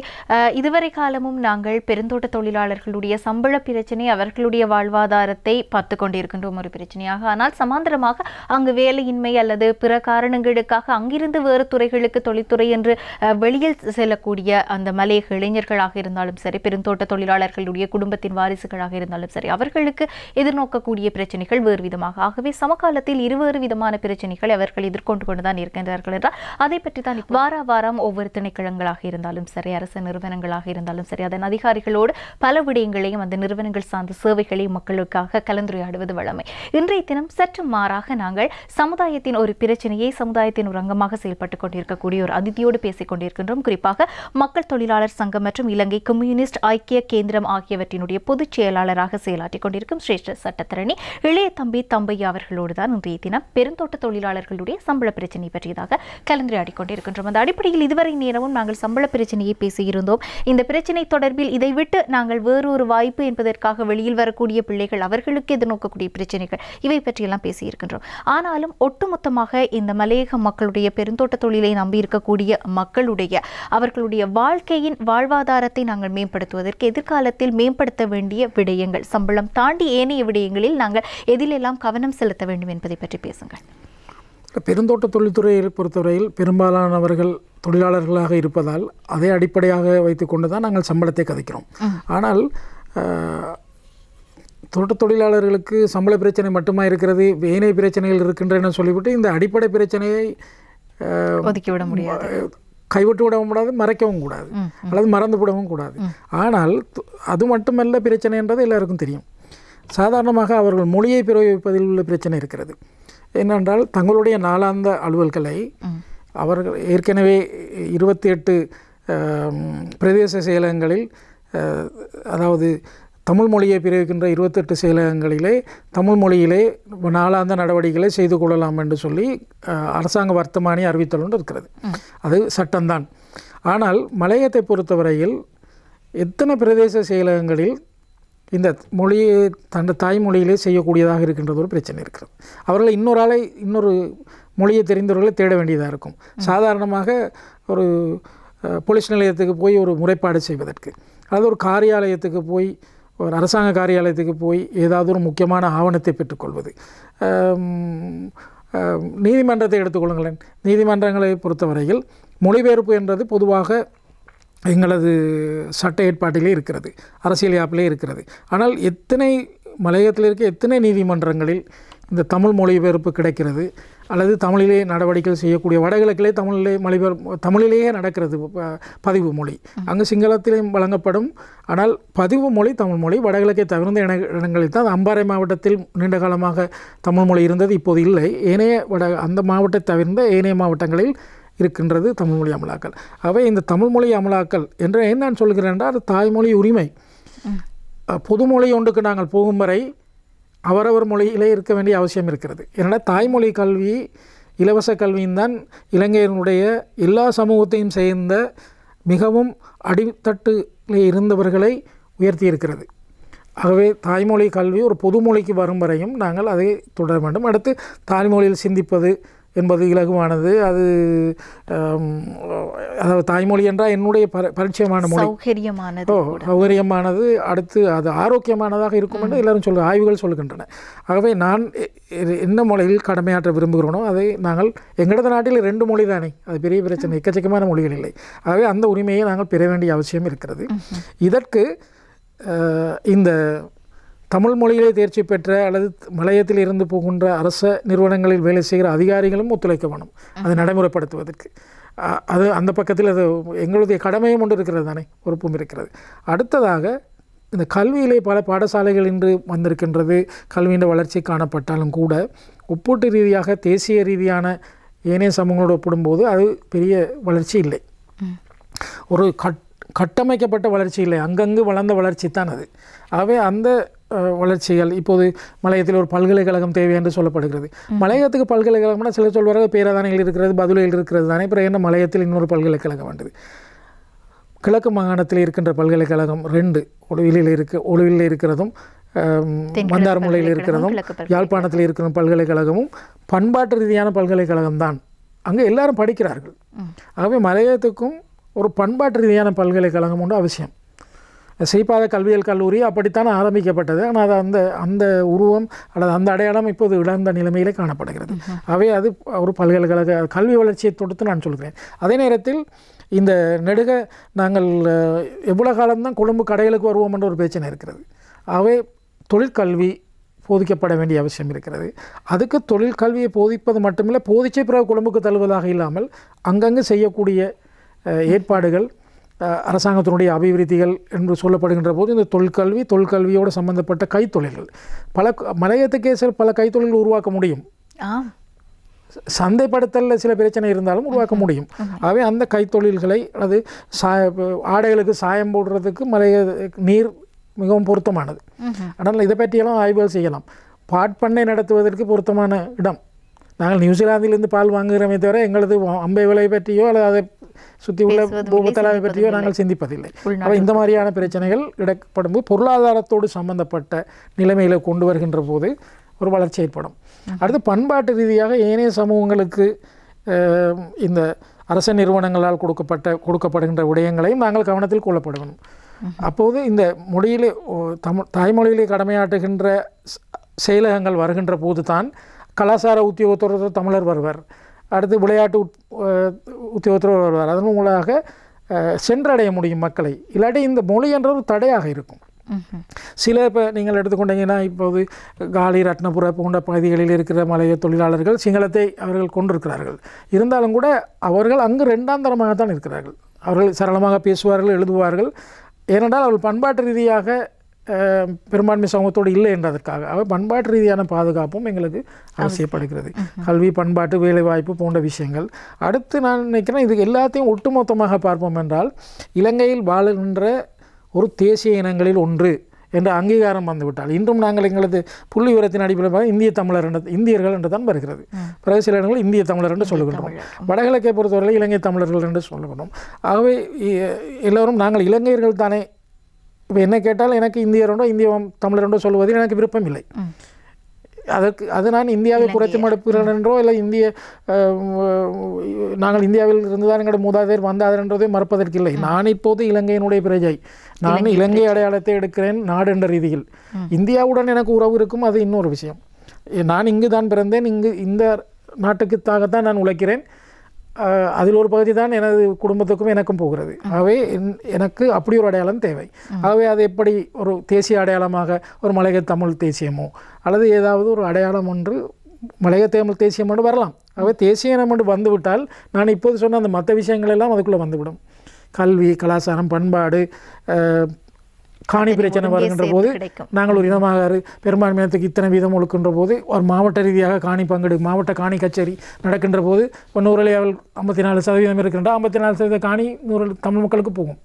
இதுவரை காலமும் நாங்கள் பெருந்தோட்ட தொழிலாளர்களுடைய சம்பள பிரச்சனை, அவர்களுடைய வாழ்வாதாரத்தை பார்த்து கொண்டிருக்கின்றோம் ஒரு பிரச்சனையாக. ஆனால் சமாந்தரமாக அங்கு வேலையின்மை அல்லது பிற காரணங்களுக்காக அங்கிருந்து வேறு துறைகளுக்கு தொழில்துறை என்று வெளியில் செல்லக்கூடிய அந்த மலையக இளைஞர்களாக இருந்தாலும் சரி, பெருந்தோட்ட தொழிலாளர்களுடைய குடும்பத்தின் வாரிசுகளாக இருந்தாலும் சரி, அவர்களுக்கு எதிர்நோக்கக்கூடிய பிரச்சனைகள் வேறு விதமாக. ஆகவே சமகாலத்தில் இருவேறு விதமான பிரச்சனைகள் அவர்கள் எதிர்கொண்டு கொண்டுதான் இருக்கின்றார்கள் என்றால் அதை பற்றி தான் வாரம் ஒவ்வொரு திணைக்களங்களாக இருந்தாலும் சரி, அரசு நிறுவனங்களாக இருந்தாலும் சரி, அதன் அதிகாரிகளோடு பல விடயங்களையும் அந்த நிறுவனங்கள் சார்ந்த சேவைகளையும் மக்களுக்காக கலந்துரையாடுவது வழமை. இன்றைய தினம் சற்று மாறாக நாங்கள் சமுதாயத்தின் ஒரு பிரச்சனையை சமுதாயத்தின் ஒரு அங்கமாக செயல்பட்டுக் கொண்டிருக்கக்கூடிய ஒரு அதிதியோடு பேசிக் கொண்டிருக்கின்றோம். குறிப்பாக மக்கள் தொழிலாளர் சங்கம் மற்றும் இலங்கை கம்யூனிஸ்ட் ஐக்கிய கேந்திரம் ஆகியவற்றினுடைய பொதுச் செயலாளராக செயலாற்றிக் கொண்டிருக்கும் சிரேஷ்ட சட்டத்தரணி இளைய தம்பி தம்பையா அவர்களோடு தான் இன்றைய தினம் பெருந்தோட்ட தொழிலாளர்களுடைய சம்பள பிரச்சனை பற்றியதாக கலந்துரையாடிக் கொண்டிருக்கின்றோம். அந்த அடிப்படையில் இதுவரை நேரமும் நாங்கள் சம்பள பிரச்சனையை பேசியிருந்தோம். இந்த பிரச்சனை தொடர்பில் இதை விட்டு நாங்கள் வேறொரு வாய்ப்பு என்பதற்காக வெளியில் வரக்கூடிய பிள்ளைகள், அவர்களுக்கு எதிர்நோக்கக்கூடிய பிரச்சனைகள், இவை பற்றியெல்லாம் பேசியிருக்கின்றோம். ஆனாலும் ஒட்டுமொத்தமாக இந்த மலையக மக்களுடைய பெருந்தோட்ட தொழிலை நம்பி இருக்கக்கூடிய மக்களுடைய அவர்களுடைய வாழ்க்கையின் வாழ்வாதாரத்தை நாங்கள் மேம்படுத்துவதற்கு எதிர்காலத்தில் மேம்படுத்த வேண்டிய விடயங்கள், சம்பளம் தாண்டி ஏனைய விடயங்களில் நாங்கள் எதிலெல்லாம் கவனம் செலுத்த வேண்டும் என்பதை பற்றி பேசுங்கள். பெருந்தோட்ட தொழில்துறையை பொறுத்தவரையில் பெரும்பாலானவர்கள் தொழிலாளர்களாக இருப்பதால் அதை அடிப்படையாக வைத்துக்கொண்டு தான் நாங்கள் சம்பளத்தை கதைக்கிறோம். ஆனால் தோட்ட தொழிலாளர்களுக்கு சம்பள பிரச்சனை மட்டுமா இருக்கிறது, ஏனைய பிரச்சனைகள் இருக்கின்றன சொல்லிவிட்டு இந்த அடிப்படை பிரச்சனையை ஒதுக்கிவிட முடியாது, கைவிட்டு விடவும் கூடாது, மறைக்கவும் கூடாது, அல்லது மறந்து விடவும் கூடாது. ஆனால் அது மட்டுமல்ல பிரச்சனை என்றது எல்லாருக்கும் தெரியும். சாதாரணமாக அவர்கள் மொழியை பிரயோகிப்பதில் உள்ள பிரச்சனை இருக்கிறது. என்னென்றால் தங்களுடைய நாளாந்த அலுவல்களை அவர்கள் ஏற்கனவே 28 பிரதேச செயலகங்களில், அதாவது தமிழ் மொழியை பிரயோகிக்கின்ற 28 செயலகங்களிலே தமிழ் மொழியிலே நாளாந்த நடவடிக்கைகளை செய்து கொள்ளலாம் என்று சொல்லி அரசாங்க வர்த்தமானி அறிவித்தல் ஒன்று இருக்கிறது. அது சட்டம்தான். ஆனால் மலையத்தை பொறுத்தவரையில் எத்தனை பிரதேச செயலகங்களில் இந்த மொழியை தன் தாய்மொழியிலே செய்யக்கூடியதாக இருக்கின்றது ஒரு பிரச்சனை இருக்கிறது. அவர்களை இன்னொரு மொழியை தெரிந்தவர்களை தேட வேண்டியதாக இருக்கும். சாதாரணமாக ஒரு போலீஸ் நிலையத்துக்கு போய் ஒரு முறைப்பாடு செய்வதற்கு, அல்லது ஒரு காரியாலயத்துக்கு போய், ஒரு அரசாங்க காரியாலயத்துக்கு போய் ஏதாவது ஒரு முக்கியமான ஆவணத்தை பெற்றுக்கொள்வது. நீதிமன்றத்தை எடுத்துக்கொள்ளுங்களேன். நீதிமன்றங்களை பொறுத்தவரையில் மொழிபெயர்ப்பு என்றது பொதுவாக எங்களது சட்ட ஏற்பாட்டிலே இருக்கிறது, அரசியல் யாப்பிலே இருக்கிறது. ஆனால் மலையகத்தில் இருக்க எத்தனை நீதிமன்றங்களில் இந்த தமிழ் மொழிபெயர்ப்பு கிடைக்கிறது, அல்லது தமிழிலே நடவடிக்கை செய்யக்கூடிய வடகிழக்கிலே தமிழிலேயே நடக்கிறது பதிவு மொழி. அங்கு சிங்களத்திலேயும் வழங்கப்படும். ஆனால் பதிவு மொழி தமிழ் மொழி. வடகிழக்கை தவிர்ந்த இடங்களில் தான், அம்பாறை மாவட்டத்தில் நீண்ட காலமாக தமிழ் மொழி இருந்தது, இப்போது இல்லை. அந்த மாவட்டத்தை தவிர்ந்த ஏனைய மாவட்டங்களில் இருக்கின்றது தமிழ்மொழி அமலாக்கல். ஆகவே இந்த தமிழ்மொழி அமலாக்கல் என்று என்ன நான் சொல்கிறேன் என்றால், அது தாய்மொழி உரிமை. பொதுமொழி ஒன்றுக்கு நாங்கள் போகும் வரை அவரவர் மொழியிலே இருக்க வேண்டிய அவசியம் இருக்கிறது. ஏன்னா தாய்மொழி கல்வி, இலவச கல்வியும் தான் இலங்கையினுடைய எல்லா சமூகத்தையும் சேர்ந்த மிகவும் அடித்தட்டில் இருந்தவர்களை உயர்த்தி இருக்கிறது. ஆகவே தாய்மொழி கல்வி ஒரு பொதுமொழிக்கு வரும் வரையும் நாங்கள் அதை தொடர வேண்டும். அடுத்து தாய்மொழியில் சிந்திப்பது என்பது இலகுவானது. அது அதாவது தாய்மொழி என்றால் என்னுடைய பரிச்சயமான மொழி, சௌகரியமானது. அடுத்து அது ஆரோக்கியமானதாக இருக்கும் என்று எல்லாரும் ஆய்வுகள் சொல்கின்றன. ஆகவே நான் என்ன மொழியில் கடமையாற்ற விரும்புகிறோனோ அதை நாங்கள், எங்களது நாட்டில் 2 மொழி தானே, அது பெரிய பிரச்சனை, எக்கச்சக்கமான மொழிகள் இல்லை. ஆகவே அந்த உரிமையை நாங்கள் பெற வேண்டிய அவசியம் இருக்கிறது. இதற்கு இந்த தமிழ் மொழியிலே தேர்ச்சி பெற்ற அல்லது மலையத்தில் இருந்து போகின்ற அரச நிறுவனங்களில் வேலை செய்கிற அதிகாரிகளும் ஒத்துழைக்க வேணும் அதை நடைமுறைப்படுத்துவதற்கு. அது அந்த பக்கத்தில் அது எங்களுடைய கடமையும் ஒன்று இருக்கிறது தானே, பொறுப்பும் இருக்கிறது. அடுத்ததாக இந்த கல்வியிலே பல பாடசாலைகள் இன்று வந்திருக்கின்றது. கல்வியின் வளர்ச்சி காணப்பட்டாலும் கூட ஒப்பீட்டு ரீதியாக தேசிய ரீதியான ஏனைய சமூகங்களோடு ஒப்பிடும்போது அது பெரிய வளர்ச்சி இல்லை. ஒரு கட்டமைக்கப்பட்ட வளர்ச்சி இல்லை, அங்கங்கு வளர்ந்த வளர்ச்சி தான் அது. ஆகவே அந்த வளர்ச்சிகள் இப்போது மலையத்தில் ஒரு பல்கலைக்கழகம் தேவை என்று சொல்லப்படுகிறது. மலையத்துக்கு பல்கலைக்கழகம்னா சில சொல்வார்கள் பேராதானையில் இருக்கிறது, பதுளையில் இருக்கிறது தானே, அப்புறம் என்ன மலையத்தில் இன்னொரு பல்கலைக்கழகம் வேண்டது. கிழக்கு மாகாணத்தில் இருக்கின்ற பல்கலைக்கழகம் 2 ஒழுவிலில் இருக்கிறதும் மந்தார்முல்லையில் இருக்கிறதும் யாழ்ப்பாணத்தில் இருக்கிற பல்கலைக்கழகமும் பண்பாட்டு ரீதியான பல்கலைக்கழகம் தான். அங்கே எல்லாரும் படிக்கிறார்கள். ஆகவே மலையத்துக்கும் ஒரு பண்பாட்டு ரீதியான பல்கலைக்கழகம் ஒன்று அவசியம். செய்பாத கல்வியியல் கல்லூரி அப்படித்தான் ஆரம்பிக்கப்பட்டது. ஆனால் அது அந்த உருவம் அல்லது அந்த அடையாளம் இப்போது இழந்த நிலைமையிலே காணப்படுகிறது. ஆகவே அது ஒரு பல்கலைக்கழக கல்வி வளர்ச்சியை தொடுத்து நான் சொல்கிறேன். அதே நேரத்தில் இந்த நெடுக நாங்கள் எவ்வளோ காலம்தான் கொழும்பு கடைகளுக்கு வருவோம் என்ற ஒரு பிரச்சனை இருக்கிறது. ஆகவே தொழிற்கல்வி போதிக்கப்பட வேண்டிய அவசியம் இருக்கிறது. அதுக்கு தொழிற்கல்வியை போதிப்பது மட்டுமில்லை, போதிச்சே பிறகு கொழும்புக்கு தள்ளுவதாக இல்லாமல் அங்கங்கு செய்யக்கூடிய ஏற்பாடுகள், அரசாங்கத்தினுடைய அபிவிருத்திகள் என்று சொல்லப்படுகின்ற போது இந்த தொழிற்கல்வியோடு சம்பந்தப்பட்ட கைத்தொழில்கள் மலையத்துக்கே பல கைத்தொழில்கள் உருவாக்க முடியும். சந்தைப்படுத்தலில் சில பிரச்சனை இருந்தாலும் உருவாக்க முடியும். ஆகவே அந்த கைத்தொழில்களை, அது ஆடைகளுக்கு சாயம் போடுறதுக்கு மலைய நீர் மிகவும் பொருத்தமானது. அதனால் இதை பற்றியெல்லாம் ஆய்வுகள் செய்யலாம். பாட்பண்ணை நடத்துவதற்கு பொருத்தமான இடம். நாங்கள் நியூசிலாந்திலிருந்து பால் வாங்குகிறோமே தவிர எங்களது அம்பை விலை பற்றியோ அல்லது அதை சுற்றி உள்ள பூமத்தலாவை பற்றியோ நாங்கள் சிந்திப்பதில்லை. அப்போ இந்த மாதிரியான பிரச்சனைகள் இடப்படும்போது பொருளாதாரத்தோடு சம்பந்தப்பட்ட நிலைமையில் கொண்டு வருகின்ற போது ஒரு வளர்ச்சி ஏற்படும். அடுத்து பண்பாட்டு ரீதியாக ஏனைய சமூகங்களுக்கு இந்த அரச நிறுவனங்களால் கொடுக்கப்படுகின்ற விடயங்களையும் நாங்கள் கவனத்தில் கொள்ளப்பட வேண்டும். அப்போது இந்த மொழியிலே தாய்மொழியிலே கடமையாற்றுகின்ற செயலகங்கள் வருகின்ற போது தான் கலாச்சார உத்தியோகத்தோடு தமிழர் வருவர், அடுத்து விளையாட்டு உத்தியோகத்தோடு வருவார். அதன் மூலமாக சென்றடைய முடியும் மக்களை. இல்லாட்டி இந்த மொழி என்ற ஒரு தடையாக இருக்கும். சில இப்போ நீங்கள் எடுத்துக்கொண்டீங்கன்னா இப்போது காலி ரத்னபுர போன்ற பகுதிகளில் இருக்கிற மலைய தொழிலாளர்கள் சிங்களத்தை அவர்கள் கொண்டிருக்கிறார்கள். இருந்தாலும் கூட அவர்கள் அங்கு இரண்டாம் தரமாகத்தான் இருக்கிறார்கள். அவர்கள் சரளமாக பேசுவார்கள், எழுதுவார்கள். ஏனென்றால் அவர்கள் பண்பாட்டு ரீதியாக பெரும்பான்மை சமூகத்தோடு இல்லை என்றதற்காக அவர் பண்பாட்டு ரீதியான பாதுகாப்பும் எங்களுக்கு அவசியப்படுகிறது. கல்வி, பண்பாட்டு, வேலைவாய்ப்பு போன்ற விஷயங்கள். அடுத்து நான் நினைக்கிறேன் இது எல்லாத்தையும் ஒட்டுமொத்தமாக பார்ப்போம் என்றால் இலங்கையில் வாழுகின்ற ஒரு தேசிய இனங்களில் ஒன்று என்ற அங்கீகாரம் வந்துவிட்டால் இன்றும் நாங்கள் எங்களது புள்ளி விவரத்தின் அடிப்படையில் இந்தியர்கள் என்று தான் வருகிறது. பிறகு சில இடங்கள் இந்திய தமிழர் என்று சொல்லுகின்றோம். வடகிழக்கை பொறுத்தவரை இலங்கை தமிழர்கள் என்று சொல்லுகின்றோம். ஆகவே எல்லோரும் நாங்கள் இலங்கையர்கள் தானே. இப்போ என்ன கேட்டால் எனக்கு இந்தியரோடோ இந்திய தமிழரென்றோ சொல்வதில் எனக்கு விருப்பம் இல்லை. அது நான் இந்தியாவை குறைத்து மடுப்புகிறேன் என்றோ இல்லை நாங்கள் இந்தியாவில் இருந்துதான் எங்களுடைய மூதாதையர் வந்தார் என்றதை மறுப்பதற்கு இல்லை. நான் இப்போது இலங்கையினுடைய பிரஜை. நான் இலங்கை அடையாளத்தை எடுக்கிறேன் நாடு என்ற ரீதியில். இந்தியாவுடன் எனக்கு உறவு இருக்கும், அது இன்னொரு விஷயம். நான் இங்கு தான் பிறந்தேன், இந்த நாட்டுக்குத்தாகத்தான் நான் உழைக்கிறேன். அதில் ஒரு பகுதி தான் எனது குடும்பத்துக்கும் எனக்கும் போகிறது. ஆகவே எனக்கு அப்படி ஒரு அடையாளம் தேவை. ஆகவே அது எப்படி ஒரு தேசிய அடையாளமாக ஒரு மலையக தமிழ் தேசியமோ அல்லது ஏதாவது ஒரு அடையாளம் ஒன்று மலையக தமிழ் தேசியம் என்று வரலாம். ஆகவே தேசிய இனம் என்று வந்துவிட்டால் நான் இப்போது சொன்ன அந்த மற்ற விஷயங்கள் எல்லாம் அதுக்குள்ளே வந்துவிடும். கல்வி, கலாச்சாரம், பண்பாடு, காணி பிரச்சனை வருகின்ற போது நாங்கள் ஒரு இனமாக பெரும்பான்மையினத்துக்கு இத்தனை வீதம் ஒழுக்கின்ற போது ஒரு மாவட்ட ரீதியாக காணி பங்கெடு மாவட்ட காணி கச்சேரி நடக்கின்ற போது இப்போ நூறலையாவில் 54% இருக்கின்ற 54% காணி 100 தமிழ் மக்களுக்கு போகும்.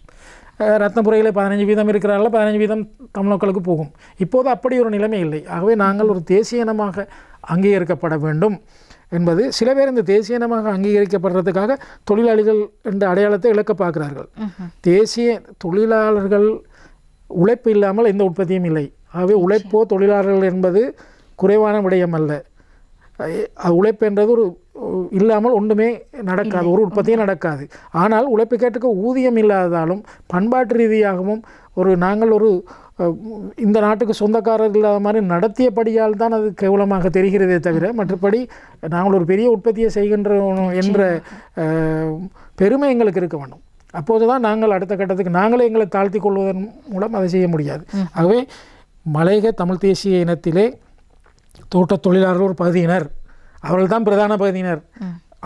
ரத்னபுரையில் 15% இருக்கிறார்கள், 15% தமிழ் மக்களுக்கு போகும். இப்போது அப்படி ஒரு நிலைமை இல்லை. ஆகவே நாங்கள் ஒரு தேசிய இனமாக அங்கீகரிக்கப்பட வேண்டும் என்பது. சில பேர் இந்த தேசிய இனமாக அங்கீகரிக்கப்படுறதுக்காக தொழிலாளிகள் என்ற அடையாளத்தை இழக்க பார்க்கிறார்கள். தேசிய தொழிலாளர்கள் உழைப்பு இல்லாமல் எந்த உற்பத்தியும் இல்லை. ஆகவே உழைப்போ தொழிலாளர்கள் என்பது குறைவான விடயம் அல்ல. உழைப்பு என்றது ஒரு இல்லாமல் ஒன்றுமே நடக்காது, ஒரு உற்பத்தியும் நடக்காது. ஆனால் உழைப்பு கேட்டுக்க ஊதியம் இல்லாததாலும் பண்பாட்டு ரீதியாகவும் நாங்கள் ஒரு இந்த நாட்டுக்கு சொந்தக்காரர் இல்லாத மாதிரி நடத்தியபடியால் தான் அது கேவலமாக தெரிகிறதே தவிர மற்றபடி நாங்கள் ஒரு பெரிய உற்பத்தியை செய்கின்றோம் என்ற பெருமை எங்களுக்கு இருக்க வேண்டும். அப்போது தான் நாங்கள் அடுத்த கட்டத்துக்கு நாங்களே எங்களை தாழ்த்தி கொள்வதன் மூலம் அதை செய்ய முடியாது. ஆகவே மலையக தமிழ் தேசிய இனத்திலே தோட்ட தொழிலாளர்கள் ஒரு பகுதியினர், அவர்கள் தான் பிரதான பகுதியினர்.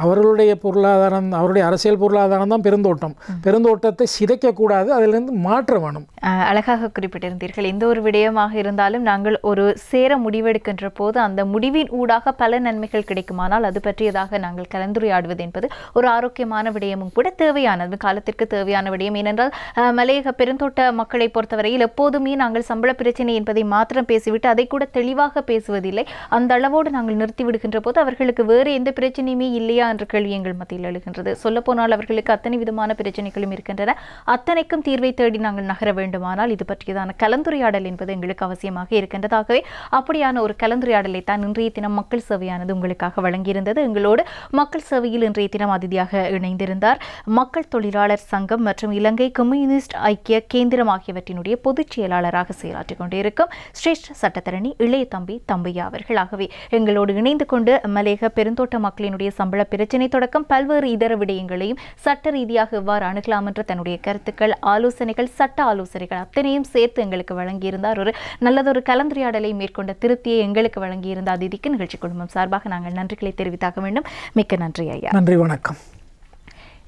அவர்களுடைய பொருளாதாரம், அவருடைய அரசியல் பொருளாதாரம் தான் பெருந்தோட்டம். பெருந்தோட்டத்தை சிதைக்கக்கூடாது, அதிலிருந்து மாற்ற வேணும். அழகாக குறிப்பிட்டிருந்தீர்கள். எந்த ஒரு விடயமாக இருந்தாலும் நாங்கள் ஒரு சேர முடிவெடுக்கின்ற போது அந்த முடிவின் ஊடாக பல நன்மைகள் கிடைக்குமானால் அது பற்றியதாக நாங்கள் கலந்துரையாடுவது என்பது ஒரு ஆரோக்கியமான விடயமும் கூட தேவையானது, காலத்திற்கு தேவையான விடயம். ஏனென்றால் மலையக பெருந்தோட்ட மக்களை பொறுத்தவரையில் எப்போதுமே நாங்கள் சம்பள பிரச்சனை என்பதை மாத்திரம் பேசிவிட்டு அதை கூட தெளிவாக பேசுவதில்லை. அந்த அளவோடு நாங்கள் நிறுத்தி விடுகின்ற போது அவர்களுக்கு வேறு எந்த பிரச்சனையுமே இல்லையா என்ற கேள்வி எங்கள் மத்தியில் எழுகின்றது. சொல்லப்போனால் அவர்களுக்கு அத்தனை விதமான பிரச்சனைகளும் இருக்கின்றன. அத்தனைக்கும் தீர்வை தேடி நாங்கள் நகர வேண்டுமானால் இது பற்றியதான கலந்துரையாடல் என்பது எங்களுக்கு அவசியமாக இருக்கின்றதாகவே அப்படியான ஒரு கலந்துரையாடலை தான் இன்றைய தினம் மக்கள் சேவையானது உங்களுக்காக வழங்கியிருந்தது. எங்களோடு மக்கள் சேவையில் இன்றைய தினம் அதிதியாக இணைந்திருந்தார் மக்கள் தொழிலாளர் சங்கம் மற்றும் இலங்கை கம்யூனிஸ்ட் ஐக்கிய கேந்திரம் ஆகியவற்றினுடைய பொதுச் செயலாளராக செயலாற்றிக் கொண்டிருக்கும் சிரேஷ்ட சட்டத்தரணி இளைய தம்பி தம்பையா அவர்கள். ஆகவே எங்களோடு இணைந்து கொண்டு மலையக பெருந்தோட்ட மக்களினுடைய சம்பள பிரச்சனை தொடக்கம் பல்வேறு இதர விடயங்களையும் சட்ட ரீதியாக எவ்வாறு அணுகலாம் என்ற தன்னுடைய கருத்துக்கள், ஆலோசனைகள், சட்ட ஆலோசனைகள் அத்தனையும் சேர்த்து எங்களுக்கு வழங்கியிருந்தார். ஒரு நல்லதொரு கலந்துரையாடலை மேற்கொண்ட திருப்தியை எங்களுக்கு வழங்கியிருந்த அதிதிக்கு நிகழ்ச்சி குழுமம் சார்பாக நாங்கள் நன்றிகளை தெரிவித்தாக வேண்டும். மிக்க நன்றி ஐயா. நன்றி, வணக்கம்.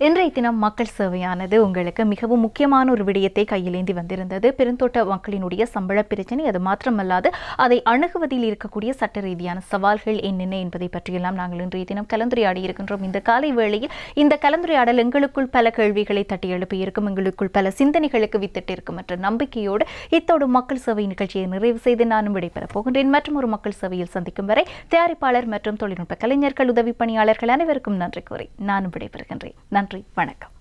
இன்றைய தினம் மக்கள் சேவையானது உங்களுக்கு மிகவும் முக்கியமான ஒரு விடயத்தை கையிலேந்தி வந்திருந்தது. பெருந்தோட்ட மக்களினுடைய சம்பள பிரச்சனை, அது மாத்திரமல்லாது அதை அணுகுவதில் இருக்கக்கூடிய சட்ட ரீதியான சவால்கள் என்னென்ன என்பதை பற்றியெல்லாம் நாங்கள் இன்றைய தினம் கலந்துரையாடி இருக்கின்றோம். இந்த காலை வேளையில் இந்த கலந்துரையாடல் எங்களுக்குள் பல கேள்விகளை தட்டி எழுப்பியிருக்கும், எங்களுக்குள் பல சிந்தனைகளுக்கு வித்திட்டிருக்கும் என்ற நம்பிக்கையோடு இத்தோடு மக்கள் சேவை நிகழ்ச்சியை நிறைவு செய்து நானும் விடைபெறப் போகின்றேன். மற்றும் ஒரு மக்கள் சேவையில் சந்திக்கும் வரை தயாரிப்பாளர் மற்றும் தொழில்நுட்ப கலைஞர்கள், உதவி பணியாளர்கள் அனைவருக்கும் நன்றி கூறி நானும் விடைபெறுகின்றேன். நன்றி, வணக்கம்.